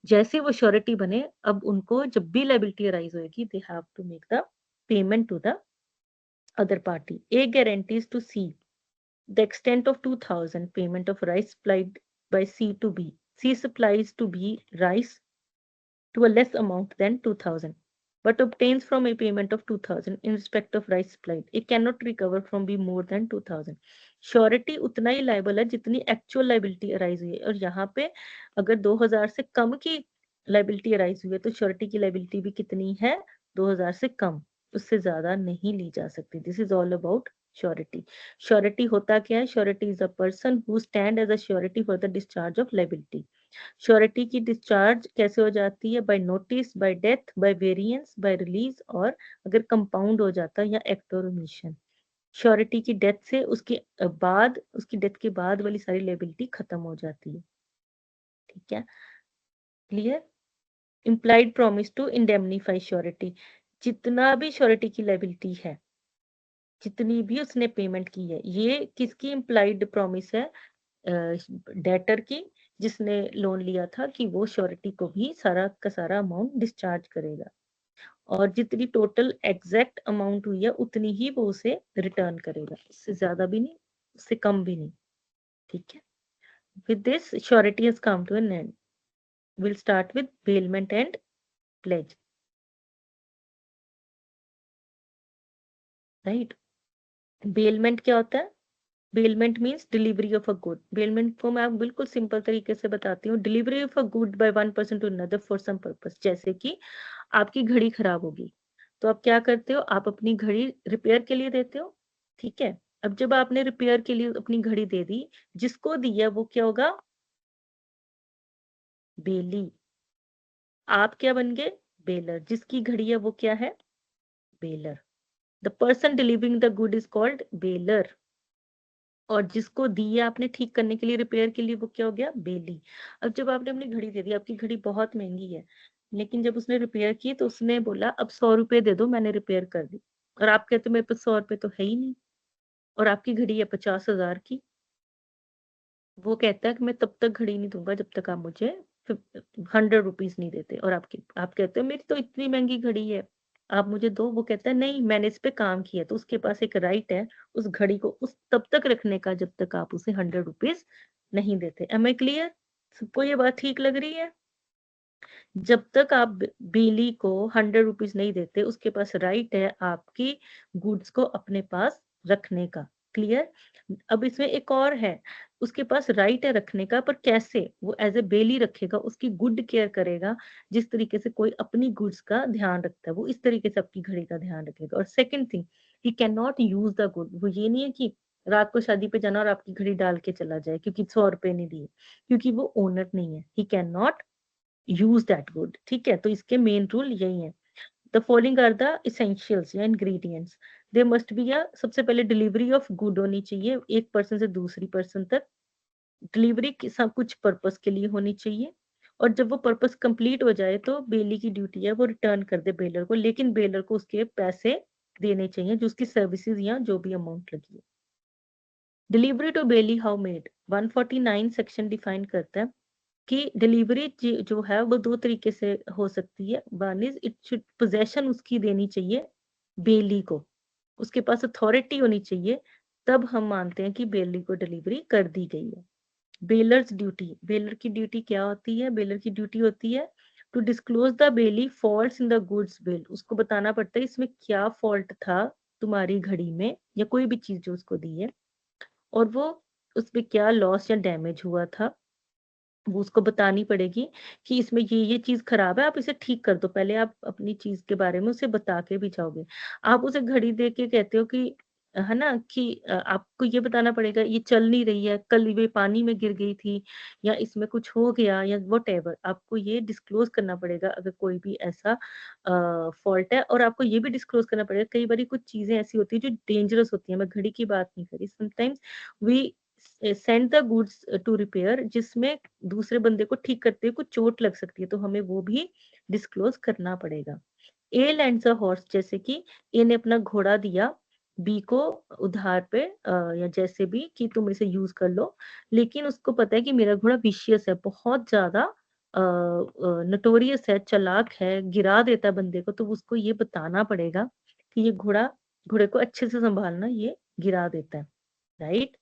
जैसे वो श्योरिटी बने, अब उनको जब भी लायबिलिटी अराइज होगी, they have to make the payment to the other party. A guarantees to C the extent of 2,000 payment of rice supplied by C to B, C supplies to B rice to a less amount than 2,000, but obtains from a payment of 2,000 in respect of rice supplied. It cannot recover from be more than 2,000. Surety उतना ही liable है जितनी actual liability arise हुई है, और यहाँ पे अगर 2,000 से कम की लाइबिलिटी अराइज हुई है तो श्योरिटी की लाइबिलिटी भी कितनी है, 2,000 से कम, उससे ज्यादा नहीं ली जा सकती। This is all about surety. Surety होता क्या है, surety is a person who stand as a surety for the discharge of liability. Surety की डिस्चार्ज कैसे हो जाती है, by notice, by death, by variance, by release, और अगर कंपाउंड हो जाता है या एक्ट और ओमिशन। श्योरिटी की डेथ से उसके बाद, उसकी डेथ के बाद वाली सारी लायबिलिटी खत्म हो जाती है। ठीक है। Clear. Implied promise to indemnify surety, जितना भी श्योरिटी की लायबिलिटी है, जितनी भी उसने पेमेंट की है, ये किसकी इम्प्लाइड प्रॉमिस है, डेटर की, जिसने लोन लिया था, कि वो श्योरिटी को भी सारा का सारा अमाउंट डिस्चार्ज करेगा, और जितनी टोटल एग्जैक्ट अमाउंट हुई है उतनी ही वो उसे रिटर्न करेगा, उससे ज्यादा भी नहीं, उससे कम भी नहीं। ठीक है। With this surety has come to an end. Will start with bailment and pledge. Right. Bailment क्या होता है, bailment means delivery of a good. Bailment को मैं बिल्कुल सिंपल तरीके से बताती हूँ, delivery of a good by one person to another for some purpose. जैसे कि आपकी घड़ी खराब होगी, तो आप क्या करते हो, आप अपनी घड़ी रिपेयर के लिए देते हो। ठीक है। अब जब आपने रिपेयर के लिए अपनी घड़ी दे दी, जिसको दी है वो क्या होगा, बेली। आप क्या बन गए, बेलर। जिसकी घड़ी है वो क्या है? Baler. The person delivering the good is called baler. और जिसको दी है आपने ठीक करने के लिए, रिपेयर के लिए, वो क्या हो गया? बेली। अब जब आपने अपनी घड़ी दे दी, आपकी घड़ी बहुत महंगी है, लेकिन जब उसने रिपेयर की तो उसने बोला अब 100 रुपए दे दो, मैंने रिपेयर कर दी। और आप कहते हो मेरे पास 100 रुपए तो है ही नहीं, और आपकी घड़ी है 50,000 की। वो कहता है कि मैं तब तक घड़ी नहीं दूंगा जब तक आप मुझे 100 रुपीज नहीं देते। और आप कहते हो मेरी तो इतनी महंगी घड़ी है, आप मुझे दो। वो कहता है नहीं, मैंने इस पे काम किया। तो उसके पास एक राइट है उस घड़ी को उस तब तक रखने का जब तक आप उसे 100 रुपीज नहीं देते। Am I clear? सबको ये बात ठीक लग रही है? जब तक आप बिली को 100 रुपीज नहीं देते, उसके पास राइट है आपकी गुड्स को अपने पास रखने का। क्लियर? अब इसमें एक और है, उसके पास राइट है रखने का, पर कैसे? वो एज ए बेली रखेगा, उसकी गुड केयर करेगा। जिस तरीके से कोई अपनी गुड्स का ध्यान रखता है, वो इस तरीके से आपकी घड़ी का ध्यान रखेगा। और second thing, he can not use the good. वो ये नहीं है कि रात को शादी पे जाना और आपकी घड़ी डाल के चला जाए क्योंकि 100 रुपए नहीं दिए, क्योंकि वो ओनर नहीं है। He can not use that good. ठीक है? तो इसके मेन रूल यही है। The following are the essentials या ingredients. They must be a, सबसे पहले डिलीवरी ऑफ गुड होनी चाहिए एक पर्सन से दूसरी पर्सन तक। डिलीवरी सब कुछ पर्पस के लिए होनी चाहिए। और जब वो पर्पस कंप्लीट हो जाए तो बेली की ड्यूटी है वो रिटर्न कर दे बेलर को, लेकिन बेलर को उसके पैसे देने चाहिए जो उसकी सर्विसेज या जो भी अमाउंट लगी है। Delivery to bailee how made, 149 section define करता है कि डिलीवरी जो है वो दो तरीके से हो सकती है। One is it should possession उसकी देनी चाहिए बेली को, उसके पास अथॉरिटी होनी चाहिए, तब हम मानते हैं कि बेली को डिलीवरी कर दी गई है। बेलर्स ड्यूटी, बेलर की ड्यूटी क्या होती है? बेलर की ड्यूटी होती है to disclose the bailee faults in the goods bill. उसको बताना पड़ता है इसमें क्या फॉल्ट था तुम्हारी घड़ी में या कोई भी चीज जो उसको दी है, और वो उसमें क्या लॉस या डैमेज हुआ था। वो उसको बतानी पड़ेगी कि इसमें ये चीज खराब है, आप इसे ठीक कर दो। पहले आप अपनी चीज के बारे में उसे बता के भी जाओगे। आप उसे घड़ी दे के कहते हो कि है ना कि आपको ये बताना पड़ेगा ये चल नहीं रही है, कल ये पानी में गिर गई थी, या इसमें कुछ हो गया, या वट एवर। आपको ये डिस्क्लोज करना पड़ेगा अगर कोई भी ऐसा फॉल्ट है। और आपको ये भी डिस्क्लोज करना पड़ेगा, कई बार कुछ चीजें ऐसी होती है जो डेंजरस होती है। मैं घड़ी की बात नहीं करी, sometimes we send the goods to repair, जिसमें दूसरे बंदे को ठीक करते हुए कुछ चोट लग सकती है, तो हमें वो भी डिस्क्लोज करना पड़ेगा। ए लैंड्स अ हॉर्स, जैसे कि ए ने अपना घोड़ा दिया बी को उधार पे या जैसे भी कि तुम इसे यूज कर लो, लेकिन उसको पता है कि मेरा घोड़ा विशियस है, बहुत ज्यादा नटोरियस है, चालाक है, गिरा देता है बंदे को। तो उसको ये बताना पड़ेगा कि ये घोड़े को अच्छे से संभालना, ये गिरा देता है। राइट?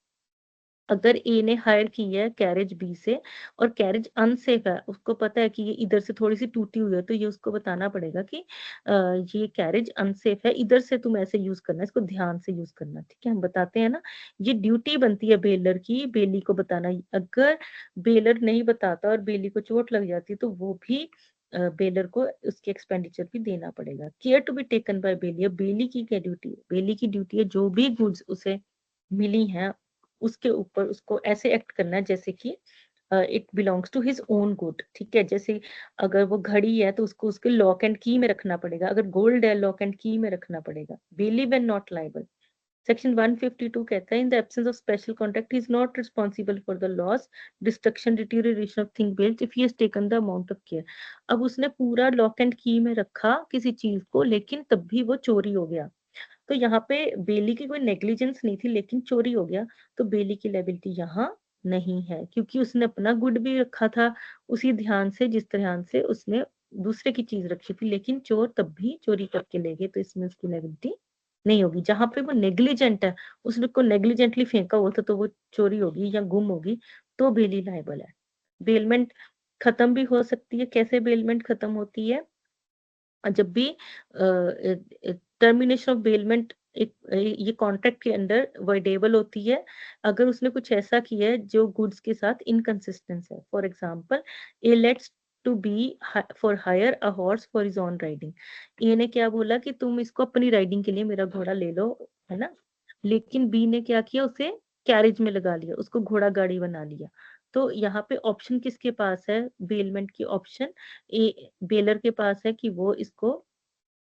अगर ए ने हायर की है कैरेज बी से और कैरेज अनसेफ है, उसको पता है कि ये इधर से थोड़ी सी टूटी हुई है, तो ये उसको बताना पड़ेगा कि ये कैरेज अनसेफ है, इधर से तुम ऐसे यूज करना, इसको ध्यान से यूज करना। ठीक है? हम बताते हैं ना, ये ड्यूटी बनती है बेलर की बेली को बताना। अगर बेलर नहीं बताता और बेली को चोट लग जाती है तो वो भी बेलर को उसके एक्सपेंडिचर भी देना पड़ेगा। Care to be taken by bailee. अब बेली की क्या ड्यूटी है? बेली की ड्यूटी है जो भी गुड्स उसे मिली हैं उसके ऊपर उसको ऐसे एक्ट करना है जैसे कि it belongs to his own good. ठीक है? जैसे अगर वो घड़ी है तो उसको उसके लॉक एंड की में रखना पड़ेगा, अगर गोल्ड है लॉक एंड की में रखना पड़ेगा। Believe and not liable. Section 152 कहता है in the absence of special contract is not responsible for the loss, destruction, deterioration of thing built if he has taken the amount of care. अब उसने पूरा lock and की में रखा किसी चीज को, लेकिन तब भी वो चोरी हो गया, तो यहाँ पे बेली की कोई नेग्लिजेंस नहीं थी लेकिन चोरी हो गया, तो बेली की लायबिलिटी यहाँ नहीं है, क्योंकि उसने अपना गुड भी रखा था उसी ध्यान से जिस ध्यान से उसने दूसरे की चीज रखी थी, लेकिन चोर तब भी चोरी करके ले गए, तो इसमें उसकी लायबिलिटी नहीं होगी। जहां पे वो नेग्लिजेंट है, उसने को नेग्लिजेंटली फेंका हुआ था तो वो चोरी होगी या गुम होगी, तो बेली लायबल है। बेलमेंट खत्म भी हो सकती है। कैसे बेलमेंट खत्म होती है? जब भी टर्मिनेशन ऑफ बेलमेंट एक ये कॉन्ट्रैक्ट के अंडर वाइडेबल होती है अगर उसने कुछ ऐसा किया है जो गुड्स के साथ इनकंसिस्टेंस है। For example, a lets to B for hire a horse for his own riding. A ने क्या बोला कि तुम इसको अपनी राइडिंग के लिए मेरा घोड़ा ले लो, है ना, लेकिन बी ने क्या किया, उसे कैरेज में लगा लिया, उसको घोड़ा गाड़ी बना लिया। तो यहाँ पे ऑप्शन किसके पास है? बेलमेंट की ऑप्शन ए बेलर के पास है कि वो इसको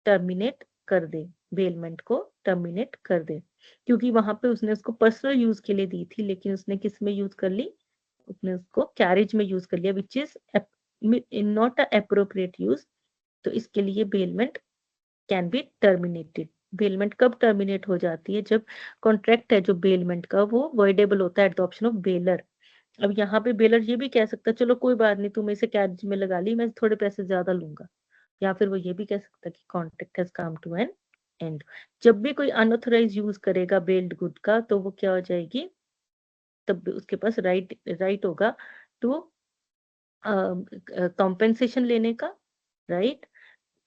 टर्मिनेट कर दे, बेलमेंट को टर्मिनेट कर दे, क्योंकि वहां पे उसने उसको पर्सनल यूज के लिए दी थी, लेकिन उसने किस में यूज कर ली? उसने उसको कैरेज में यूज कर लिया, which is not a appropriate use. तो इसके लिए bailment can be terminated. Bailment कब टर्मिनेट हो जाती है? जब कॉन्ट्रैक्ट है जो बेलमेंट का वो वॉइडेबल होता है at the option of baler. अब यहाँ पे बेलर ये भी कह सकता है चलो कोई बात नहीं, तुम इसे कैरेज में लगा ली, मैं थोड़े पैसे ज्यादा लूंगा। या फिर वो ये भी कह सकता है कि contract has come to an end. जब भी कोई अनऑथराइज यूज करेगा बेल्ड गुड का, तो वो क्या हो जाएगी? तब भी उसके पास राइट राइट होगा टू compensation लेने का, right?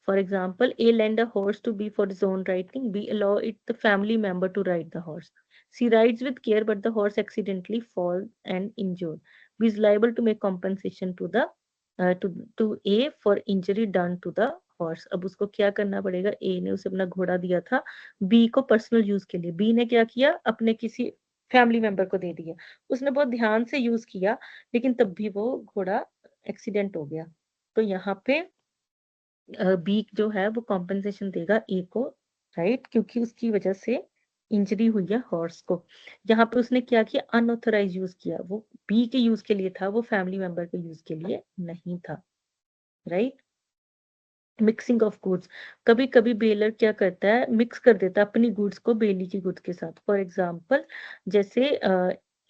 For example, A lend a horse to B for his own riding. B allow it the family member to ride the horse. C rides with care, but the horse accidentally falls and injured. B is liable to make compensation to the to A for injury done to the horse. अब उसको क्या करना पड़ेगा? A ने उसे अपना घोड़ा दिया था B को पर्सनल यूज के लिए। B ने क्या किया? अपने किसी फैमिली मेंबर को दे दिया। उसने बहुत ध्यान से यूज किया, लेकिन तब भी वो घोड़ा एक्सीडेंट हो गया। तो यहाँ पे बी जो है वो कॉम्पेंसेशन देगा ए को, राइट? क्योंकि उसकी वजह से इंजरी हुई है हॉर्स को। यहाँ पे उसने क्या किया? अनऑथराइज यूज किया। वो बी के यूज के लिए था, वो फैमिली मेंबर के यूज के लिए नहीं था, राइट? Mixing of goods. कभी कभी बेलर क्या करता है? मिक्स कर देता है अपनी गुड्स को बेली की गुड्स के साथ। फॉर एग्जाम्पल, जैसे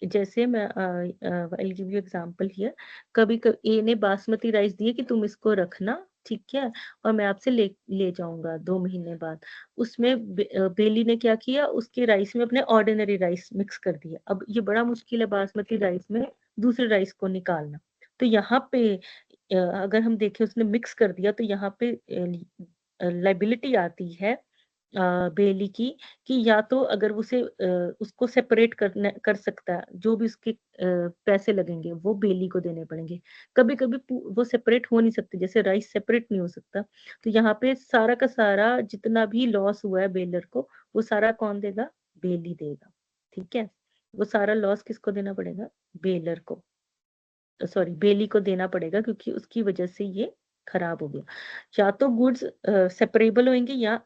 जैसे मैं I give you example here. कभी कभी ए ने बासमती राइस दिए कि तुम इसको रखना, ठीक है, और मैं आपसे ले ले जाऊंगा 2 महीने बाद। उसमें बेली ने क्या किया? उसके राइस में अपने ऑर्डिनरी राइस मिक्स कर दिया। अब ये बड़ा मुश्किल है बासमती राइस में दूसरे राइस को निकालना। तो यहाँ पे अगर हम देखें उसने मिक्स कर दिया, तो यहाँ पे लाइबिलिटी आती है बेली की, कि या तो अगर उसे उसको सेपरेट कर सकता है, जो भी उसके पैसे लगेंगे वो बेली को देने पड़ेंगे। कभी कभी वो सेपरेट हो नहीं सकते, जैसे राइस सेपरेट नहीं हो सकता। तो यहाँ पे सारा का सारा जितना भी लॉस हुआ है बेलर को, वो सारा कौन देगा? बेली देगा, ठीक है। वो सारा लॉस किसको देना पड़ेगा? बेलर को, सॉरी बेली को देना पड़ेगा, क्योंकि उसकी वजह से ये खराब हो गया। या तो गुड्स सेपरेबल होंगे या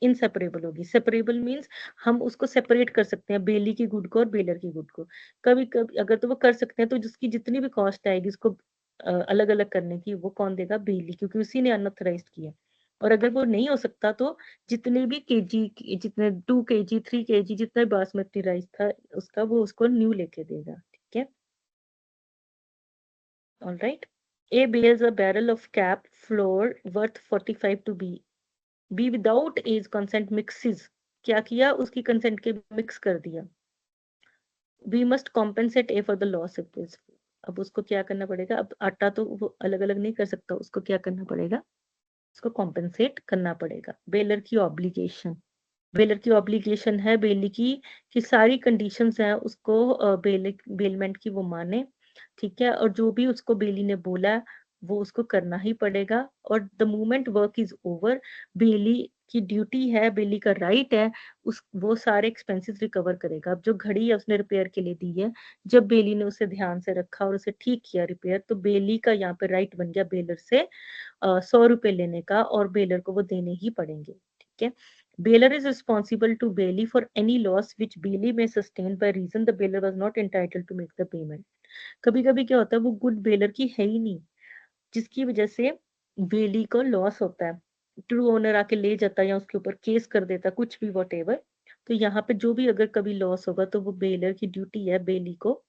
इनसेपरेबल होगी। सेपरेबल मींस हम उसको सेपरेट कर सकते हैं, बेली की गुड को और बेलर की गुड को। कभी कभी अगर तो वो कर सकते हैं, तो जिसकी जितनी भी कॉस्ट आएगी उसको अलग अलग करने की, वो कौन देगा? बेली, क्योंकि उसी ने अनऑथराइज किया। और अगर वो नहीं हो सकता, तो जितने भी केजी, जितने 2 kg 3 kg जितना भी बासमती राइस था उसका, वो उसको न्यू लेके देगा, ठीक है। All right. A bears a barrel of cap flour worth 45 to B. B without A's consent mixes. क्या किया? उसकी कंसेंट के मिक्स कर दिया। We must compensate A for the loss of this. अब उसको क्या करना पड़ेगा? अब आटा तो वो अलग अलग नहीं कर सकता, उसको क्या करना पड़ेगा? उसको कॉम्पेंसेट करना पड़ेगा। बेलर की ऑब्लिगेशन। बेलर की ऑब्लिगेशन है बेली की कि सारी कंडीशंस हैं उसको बेलमेंट की वो माने, ठीक है। और जो भी उसको बेली ने बोला है, वो उसको करना ही पड़ेगा। और the moment work is over, bailee की ड्यूटी है, बेली का राइट है, उस वो सारे एक्सपेंसेस रिकवर करेगा। अब जो घड़ी है उसने रिपेयर के लिए दी है, जब बेली ने उसे ध्यान से रखा और उसे ठीक किया रिपेयर, तो बेली का यहाँ पे राइट बन गया बेलर से 100 रुपए लेने का, और बेलर को वो देने ही पड़ेंगे, ठीक है। Bailor is responsible to Bailey for any loss which Bailey may sustain by reason the bailor was not entitled to make the payment. कभी कभी क्या होता है? वो गुड बेलर की है ही नहीं, जिसकी वजह से बेली को लॉस होता है। ट्रू ओनर आके ले जाता है या उसके ऊपर केस कर देता है, कुछ भी वॉट एवर। तो यहाँ पे जो भी अगर कभी लॉस होगा, तो वो बेलर की ड्यूटी है बेली को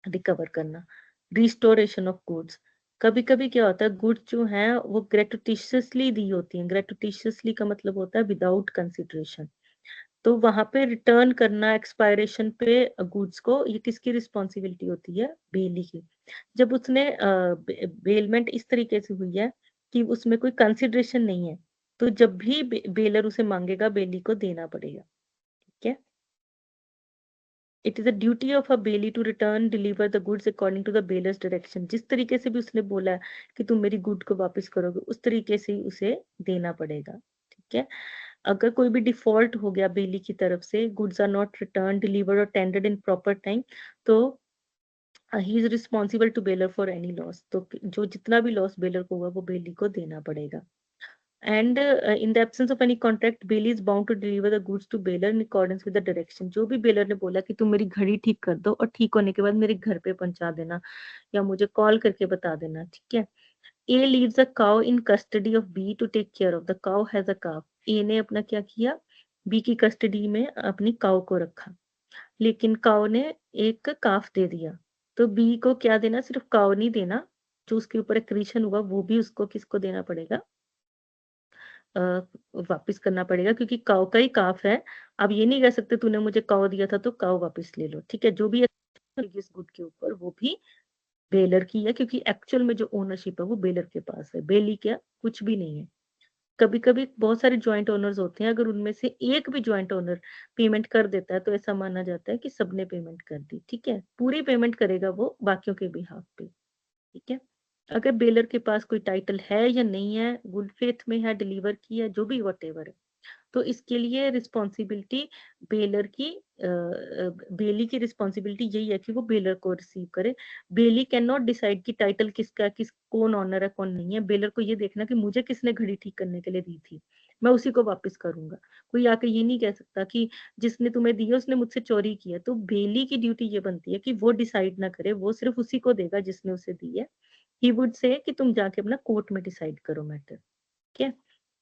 रिकवर करना। Restoration of goods. कभी कभी क्या होता है? गुड्स जो हैं वो ग्रेटुटिशियसली दी होती हैं। ग्रेटुटिशियसली का मतलब होता है विदाउट कंसिडरेशन। तो वहां पे रिटर्न करना एक्सपायरेशन पे गुड्स को, ये किसकी रिस्पॉन्सिबिलिटी होती है? बेली की। जब उसने बेलमेंट इस तरीके से हुई है कि उसमें कोई कंसिडरेशन नहीं है, तो जब भी बेलर उसे मांगेगा, बेली को देना पड़ेगा, ठीक है। It is a duty of a bailee to return deliver the goods according to the bailor's direction. जिस तरीके से भी उसने बोला है कि तुम मेरी गुड को वापस करोगे, उस तरीके से ही उसे देना पड़ेगा, ठीक है। अगर कोई भी डिफॉल्ट हो गया बेली की तरफ से, goods are not return delivered और टेंडर्ड इन प्रॉपर टाइम, तो he is responsible to bailor for any loss, तो जो जितना भी लॉस बेलर को हुआ वो बेली को देना पड़ेगा। And in the absence of any contract bailee is bound to deliver the goods to bailor in accordance with the direction. जो भी बेलर ने बोला कि तुम मेरी घड़ी ठीक कर दो और ठीक होने के बाद मेरे घर पे पहुंचा देना या मुझे कॉल करके बता देना, ठीक है। A leaves a cow in custody of B to take care of the cow has a calf. A ने अपना क्या किया, बी की कस्टडी में अपनी काउ को रखा, लेकिन काउ ने एक काफ दे दिया। तो बी को क्या देना, सिर्फ काउ नहीं देना, जो उसके ऊपर एक्रीशन हुआ वो भी उसको किसको देना पड़ेगा, अ, वापिस करना पड़ेगा, क्योंकि काउ का ही काफ है। अब ये नहीं कह सकते तूने मुझे काउ दिया था तो काउ वापस ले लो, ठीक है। जो भी इस गुड के ऊपर वो भी बेलर की है, क्योंकि एक्चुअल में जो ओनरशिप है वो बेलर के पास है, बेली क्या कुछ भी नहीं है। कभी कभी बहुत सारे ज्वाइंट ओनर्स होते हैं, अगर उनमें से एक भी ज्वाइंट ओनर पेमेंट कर देता है तो ऐसा माना जाता है कि सबने पेमेंट कर दी, ठीक है। पूरी पेमेंट करेगा वो बाकियों के बिहाफ पे, ठीक है। अगर बेलर के पास कोई टाइटल है या नहीं है, गुड फेथ में है, डिलीवर किया, जो भी वट एवर है, तो इसके लिए रिस्पॉन्सिबिलिटी बेलर की, बेली की रिस्पॉन्सिबिलिटी यही है कि वो बेलर को रिसीव करे। बेली कैन नॉट डिसाइड कि टाइटल किसका, किस कौन ऑनर है कौन नहीं है। बेलर को ये देखना कि मुझे किसने घड़ी ठीक करने के लिए दी थी, मैं उसी को वापस करूंगा। कोई आके ये नहीं कह सकता कि जिसने तुम्हें दी है उसने मुझसे चोरी की है। तो बेली की ड्यूटी ये बनती है कि वो डिसाइड ना करे, वो सिर्फ उसी को देगा जिसने उसे दी है। ही वुड से कि तुम जाके अपना कोर्ट में डिसाइड करो मैटर, ठीक है।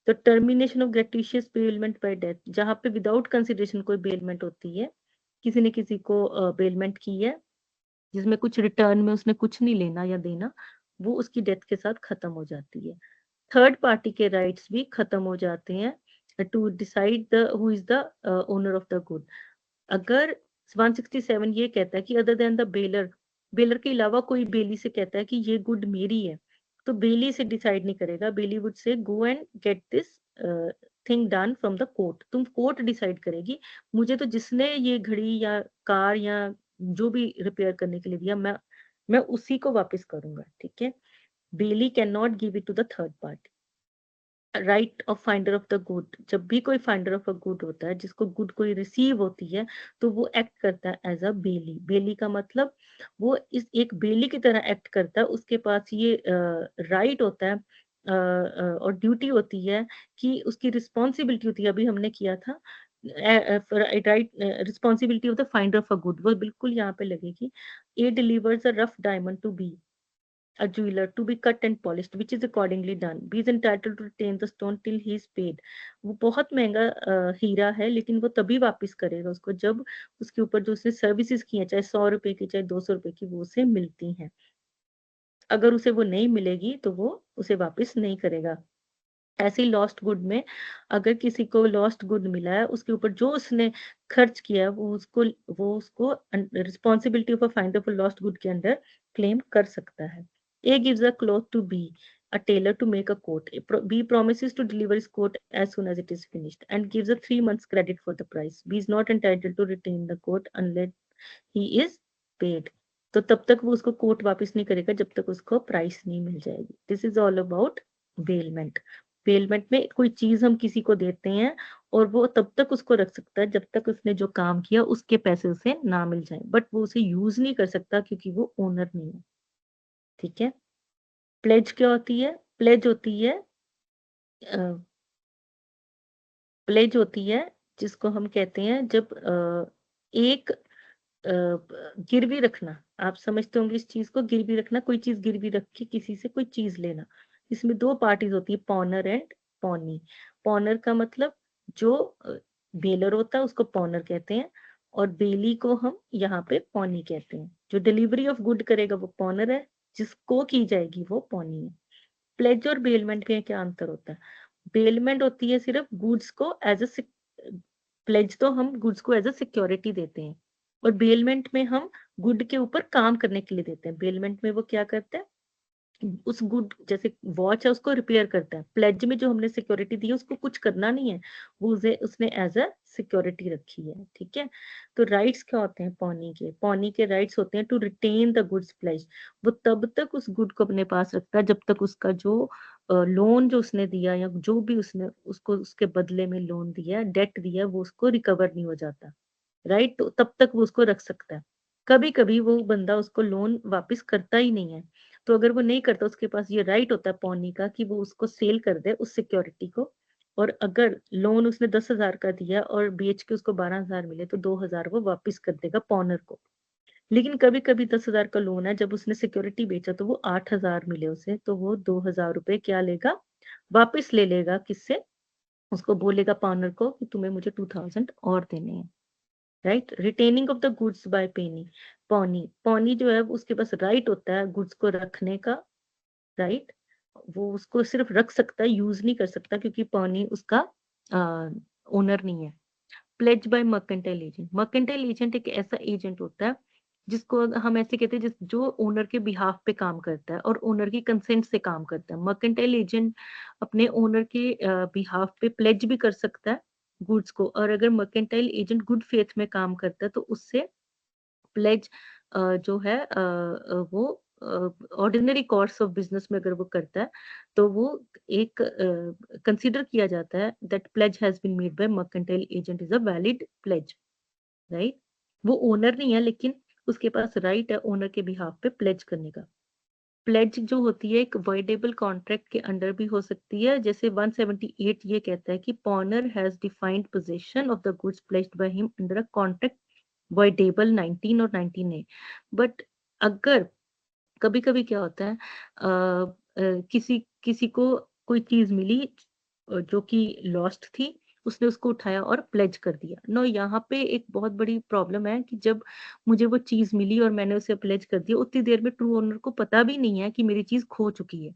तो termination of gratuitous bailment bye death, जहां पे विदाउट कंसिडरेशन कोई बेलमेंट होती है, किसी ने किसी को बेलमेंट की है जिसमें कुछ रिटर्न में उसने कुछ नहीं लेना या देना, वो उसकी डेथ के साथ खत्म हो जाती है। थर्ड पार्टी के राइट्स भी खत्म हो जाते हैं to decide the who is the owner of the good. अगर 167 ये कहता है कि other than the bailor, bailor के अलावा कोई बेली से कहता है कि ये गुड मेरी है, तो बेली से डिसाइड नहीं करेगा। Bailee would say go and get this thing done from the court. तुम कोर्ट डिसाइड करेगी, मुझे तो जिसने ये घड़ी या कार या जो भी रिपेयर करने के लिए दिया, मैं उसी को वापस करूंगा, ठीक है। Bailee can not give it to the third party. Right of finder of the good, जब भी कोई फाइंडर ऑफ अ गुड होता है, जिसको गुड कोई रिसीव होती है, तो वो एक्ट करता है एज अ बेली। बेली का मतलब वो इस एक बेली की तरह एक्ट करता है, उसके पास ये राइट होता है और ड्यूटी होती है कि उसकी रिस्पॉन्सिबिलिटी होती है, अभी हमने किया था right, responsibility of the finder of a good, वो बिल्कुल यहाँ पे लगेगी। A delivers a rough diamond to B a jeweler to be cut and polished, which is accordingly done. B is entitled to retain the stone till he is paid. वो बहुत महंगा हीरा है, लेकिन वो तभी वापस करेगा उसको जब उसके ऊपर जो उसने सर्विसेज की है, चाहे 100 रुपए की चाहे 200 रुपए की, वो उसे मिलती हैं। अगर उसे वो नहीं मिलेगी तो वो उसे वापस नहीं करेगा। ऐसे ही लॉस्ट गुड में, अगर किसी को लॉस्ट गुड मिला है, उसके ऊपर जो उसने खर्च किया है वो उसको responsibility of a finder for lost good के अंडर क्लेम कर सकता है। A gives a cloth to B a tailor to make a coat. B promises to deliver his coat as soon as it is finished and gives a 3 months credit for the price. B is not entitled to retain the coat unless he is paid. तो तब तक वो उसको coat वापस नहीं करेगा जब तक उसको प्राइस नहीं मिल जाएगी। This is all about bailment. Bailment में कोई चीज हम किसी को देते हैं और वो तब तक उसको रख सकता है जब तक उसने जो काम किया उसके पैसे उसे ना मिल जाए, बट वो उसे यूज नहीं कर सकता क्योंकि वो ओनर नहीं है, ठीक है। प्लेज क्या होती है? प्लेज होती है, प्लेज होती है जिसको हम कहते हैं जब एक गिरवी रखना, आप समझते होंगे इस चीज को, गिरवी रखना, कोई चीज गिरवी रख के किसी से कोई चीज लेना। इसमें दो पार्टीज होती है, पॉनर एंड पॉनी। पॉनर का मतलब जो बेलर होता है उसको पॉनर कहते हैं, और बेली को हम यहाँ पे पॉनी कहते हैं। जो डिलीवरी ऑफ गुड करेगा वो पॉनर है, जिसको की जाएगी वो पॉनी है। प्लेज और बेलमेंट में क्या अंतर होता है? बेलमेंट होती है सिर्फ गुड्स को एज अ, प्लेज तो हम गुड्स को एज अ सिक्योरिटी देते हैं, और बेलमेंट में हम गुड के ऊपर काम करने के लिए देते हैं। बेलमेंट में वो क्या करता है, उस गुड जैसे वॉच है उसको रिपेयर करता है। प्लेज में जो हमने सिक्योरिटी दी है उसको कुछ करना नहीं है, वो उसने एज अ सिक्योरिटी रखी है, ठीक है। तो राइट्स क्या होते हैं पौनी के? पौनी के राइट्स होते हैं to retain the goods pledge. वो तब तक उस गुड को अपने पास रखता है जब तक उसका जो लोन जो उसने दिया या जो भी उसने उसको उसके बदले में लोन दिया, डेट दिया, वो उसको रिकवर नहीं हो जाता, राइट। तो तब तक वो उसको रख सकता है। कभी कभी वो बंदा उसको लोन वापस करता ही नहीं है। तो अगर वो नहीं करता, उसके पास ये राइट होता है पौनी का कि वो उसको सेल कर दे उस सिक्योरिटी को। और अगर लोन उसने 10,000 का दिया और बेच के उसको 12,000 मिले, तो 2,000 वो वापस कर देगा पॉनर को। लेकिन कभी कभी 10,000 का लोन है, जब उसने सिक्योरिटी बेचा तो वो 8,000 मिले उसे, तो वो 2,000 रुपए क्या लेगा, वापस ले लेगा। किससे? उसको बोलेगा पार्टनर को कि तुम्हें मुझे 2,000 और देने हैं। Right. Retaining of the goods by pawnee. Pawnee pawnee जो है उसके पास राइट होता है गुड्स को रखने का। राइट। वो उसको सिर्फ रख सकता है, यूज नहीं कर सकता, क्योंकि पौनी उसका ओनर नहीं है। Pledge by mercantile agent. Mercantile agent एक ऐसा एजेंट होता है जिसको हम ऐसे कहते हैं जो ओनर के बिहाफ पे काम करता है और ओनर की कंसेंट से काम करता है। मर्केंटाइल एजेंट अपने ओनर के बिहाफ पे प्लेज भी कर सकता है गुड्स को, और अगर मर्केंटाइल एजेंट गुड फेथ में काम करता है तो उससे प्लेज जो है वो ऑर्डिनरी कोर्स ऑफ बिजनेस में अगर वो करता है तो वो एक कंसीडर किया जाता है that pledge has been made by mercantile agent is a valid pledge. Right. वो ओनर नहीं है, लेकिन उसके पास राइट है ओनर के बिहाफ पे प्लेज करने का। प्लेज जो होती है एक वॉइडेबल कॉन्ट्रैक्ट के अंडर भी हो सकती है। जैसे 178 ये कहता है कि पॉनर has defined position of the goods placed by him under a contract voidable 19 और 19A। बट अगर कभी कभी क्या होता है, किसी किसी को कोई चीज मिली जो कि लॉस्ट थी, उसने उसको उठाया और प्लेज कर दिया। नो, यहाँ पे एक बहुत बड़ी प्रॉब्लम है कि जब मुझे वो चीज मिली और मैंने उसे प्लेज कर दिया, उतनी देर में ट्रू ओनर को पता भी नहीं है कि मेरी चीज खो चुकी है।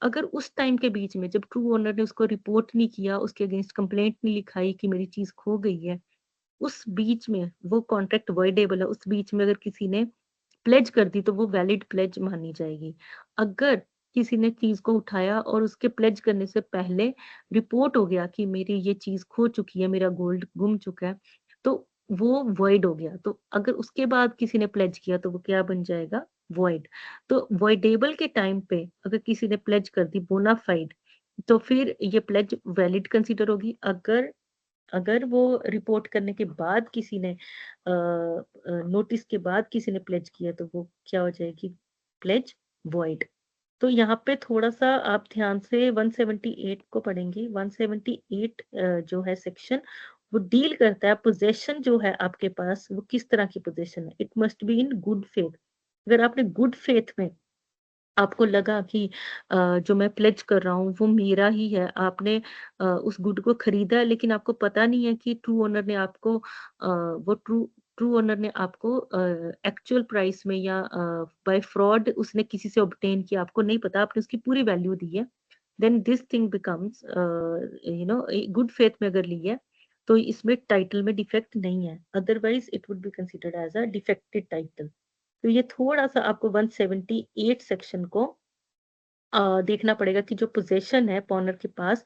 अगर उस टाइम के बीच में जब ट्रू ओनर ने उसको रिपोर्ट नहीं किया, उसके अगेंस्ट कंप्लेंट नहीं लिखाई कि मेरी चीज खो गई है, उस बीच में वो कॉन्ट्रैक्ट वॉइडेबल है। उस बीच में अगर किसी ने प्लेज कर दी तो वो वैलिड प्लेज मानी जाएगी। अगर किसी ने चीज को उठाया और उसके प्लेज करने से पहले रिपोर्ट हो गया कि मेरी ये चीज खो चुकी है, मेरा गोल्ड गुम चुका है, तो वो वॉइड हो गया। तो अगर उसके बाद किसी ने प्लेज किया तो वो क्या बन जाएगा? वॉइड। तो वॉइडेबल के टाइम पे अगर किसी ने प्लेज कर दी बोनाफाइड, तो फिर ये प्लेज वैलिड कंसीडर होगी। अगर अगर वो रिपोर्ट करने के बाद किसी ने नोटिस के बाद किसी ने प्लेज किया, तो वो क्या हो जाएगी? Pledge void. तो यहाँ पे थोड़ा सा आप ध्यान से 178 को पढ़ेंगे। 178 जो है सेक्शन, वो डील करता है पोजेशन जो है आपके पास वो किस तरह की पोजेशन है। It must be in good faith. अगर आपने गुड फेथ में आपको लगा कि जो मैं प्लेज कर रहा हूँ वो मेरा ही है, आपने उस गुड को खरीदा है, लेकिन आपको पता नहीं है कि ट्रू ओनर ने आपको वो ट्रू ओनर ने आपको एक्चुअल प्राइस में या बाय फ्रॉड उसने किसी से ऑब्टेन किया, आपको नहीं पता, आपने उसकी पूरी वैल्यू दी है, then this thing becomes good faith में अगर ली है तो इसमें टाइटल में डिफेक्ट नहीं है, otherwise it would be considered as a defected title. तो ये थोड़ा सा आपको 178 सेक्शन को देखना पड़ेगा कि जो पोजेशन है पॉनर के पास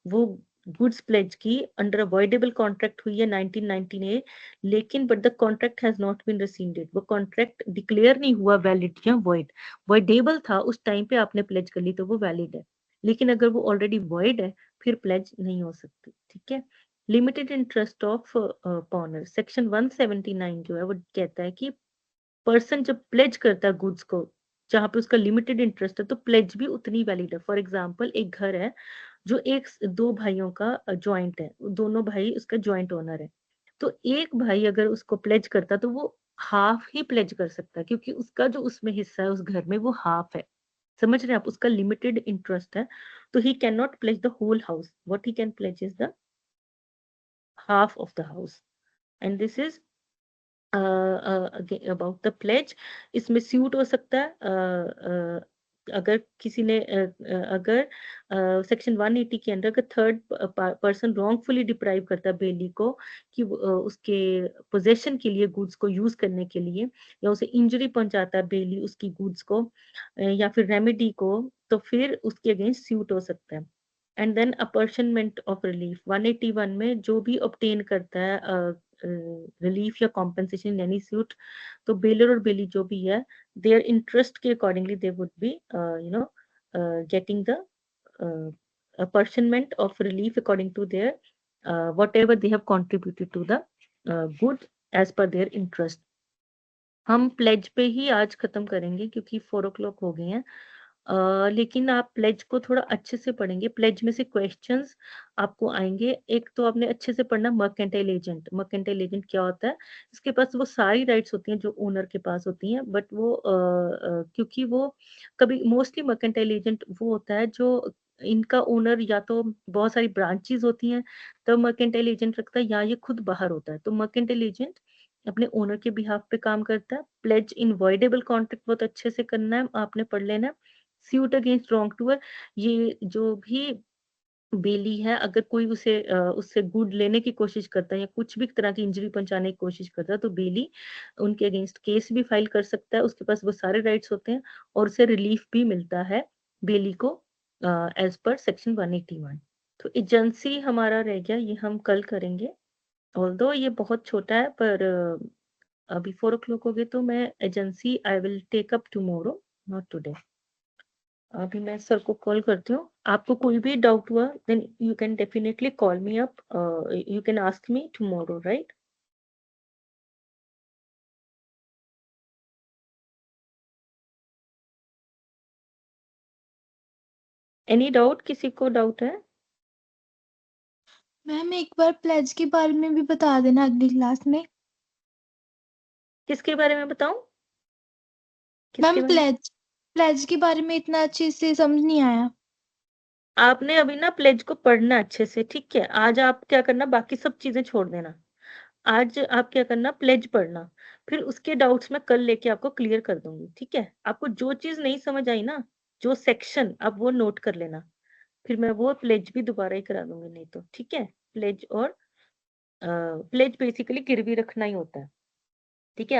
वो गुड्स प्लेज की अंडर अवॉइडेबल कॉन्ट्रैक्ट हुई है 1919A, लेकिन but the contract has not been received. वो कॉन्ट्रैक्ट डिक्लेयर नहीं हुआ वैलिड या वॉइड। वॉइडेबल था उस टाइम पे आपने प्लेज कर ली तो वो वैलिड है, लेकिन अगर वो ऑलरेडी वॉइड है फिर प्लेज नहीं हो सकती। ठीक है। लिमिटेड इंटरेस्ट ऑफ पॉनर सेक्शन 179 जो है वो कहता है कि पर्सन जब प्लेज करता है गुड्स को जहां पे उसका लिमिटेड इंटरेस्ट है, तो प्लेज भी उतनी वैलिड है। फॉर एग्जाम्पल एक घर है जो एक दो भाइयों का ज्वाइंट है, दोनों भाई उसका ज्वाइंट ओनर है, तो एक भाई अगर उसको प्लेज करता तो वो हाफ ही प्लेज कर सकता है, क्योंकि उसका जो उसमें हिस्सा है उस घर में वो हाफ है। समझ रहे हैं आप? उसका लिमिटेड इंटरेस्ट है, तो he can not pledge the whole house. What he can pledge is the half of the house. And this is about the pledge. इसमें सूट हो सकता है अगर किसी ने अगर सेक्शन 180 के अंदर अगर थर्ड पर्सन रॉन्गफुली डिप्राइव करता है बेली को कि उसके पोजेशन के लिए गुड्स को यूज करने के लिए, या उसे इंजरी पहुंचाता है बेली उसकी गुड्स को या फिर रेमेडी को, तो फिर उसके अगेंस्ट सूट हो सकता है। And then apportionment of relief 181 में जो भी ऑब्टेन करता है रिलीफ या कॉम्पेंसेशन यानी सूट, तो बेलर और बेली जो भी है देयर इंटरेस्ट के accordingly they would be getting the apportionment of relief according to their whatever they have contributed to the good as per their interest. हम प्लेज पे ही आज खत्म करेंगे क्योंकि 4 हो गए हैं। लेकिन आप प्लेज को थोड़ा अच्छे से पढ़ेंगे। प्लेज में से क्वेश्चंस आपको आएँगे। एक तो आपने अच्छे से पढ़ना मर्केंटाइल एजेंट। मर्केंटाइल एजेंट क्या होता है? इसके पास वो सारी राइट्स होती हैं जो ओनर के पास होती हैं, बट वो क्योंकि वो कभी मोस्टली मर्केंटाइल एजेंट वो होता है जो इनका ओनर या तो बहुत सारी ब्रांचेज़ होती हैं, तब मर्केंटाइल एजेंट रखता है, या ये खुद बाहर होता है। तो मर्केंटाइल एजेंट अपने ओनर के बिहाफ पे काम करता है। प्लेज इनवॉइडेबल कॉन्ट्रैक्ट बहुत अच्छे से करना है, आपने पढ़ लेना है। सूट अगेंस्ट रॉन्ग डूअर, ये जो भी बेली है, अगर कोई उससे गुड लेने की कोशिश करता है या कुछ भी तरह की इंजरी पहुँचाने की कोशिश करता है, तो बेली उनके अगेंस्ट केस भी फाइल कर सकता है, उसके पास वो सारे राइट्स होते हैं और उसे रिलीफ भी मिलता है बेली को एज़ पर सेक्शन 181। तो एजेंसी हमारा रह गया, ये हम कल करेंगे। ऑल्दो ये बहुत छोटा है पर अभी 4 हो गए तो मैं agency I will take up tomorrow, not today. अभी मैं सर को कॉल करती हूँ। आपको कोई भी डाउट हुआ then you can definitely call me up, you can ask me tomorrow, right? Any doubt? किसी को डाउट है? मैम एक बार प्लेज के बारे में भी बता देना अगली क्लास में। किसके बारे में बताऊं? किसके मैम बारे में? प्लेज प्लेज के बारे में इतना अच्छे से समझ नहीं आया। आपने अभी ना प्लेज को पढ़ना अच्छे से, ठीक है? आज आप क्या करना, बाकी सब चीजें छोड़ देना। आज आप क्या करना, प्लेज पढ़ना, फिर उसके डाउट्स मैं कल लेके आपको क्लियर कर दूंगी, ठीक है? आपको जो चीज नहीं समझ आई ना, जो सेक्शन, आप वो नोट कर लेना, फिर मैं वो प्लेज भी दोबारा ही करा दूंगी नहीं तो, ठीक है? प्लेज और प्लेज बेसिकली गिरवी रखना ही होता है, ठीक है?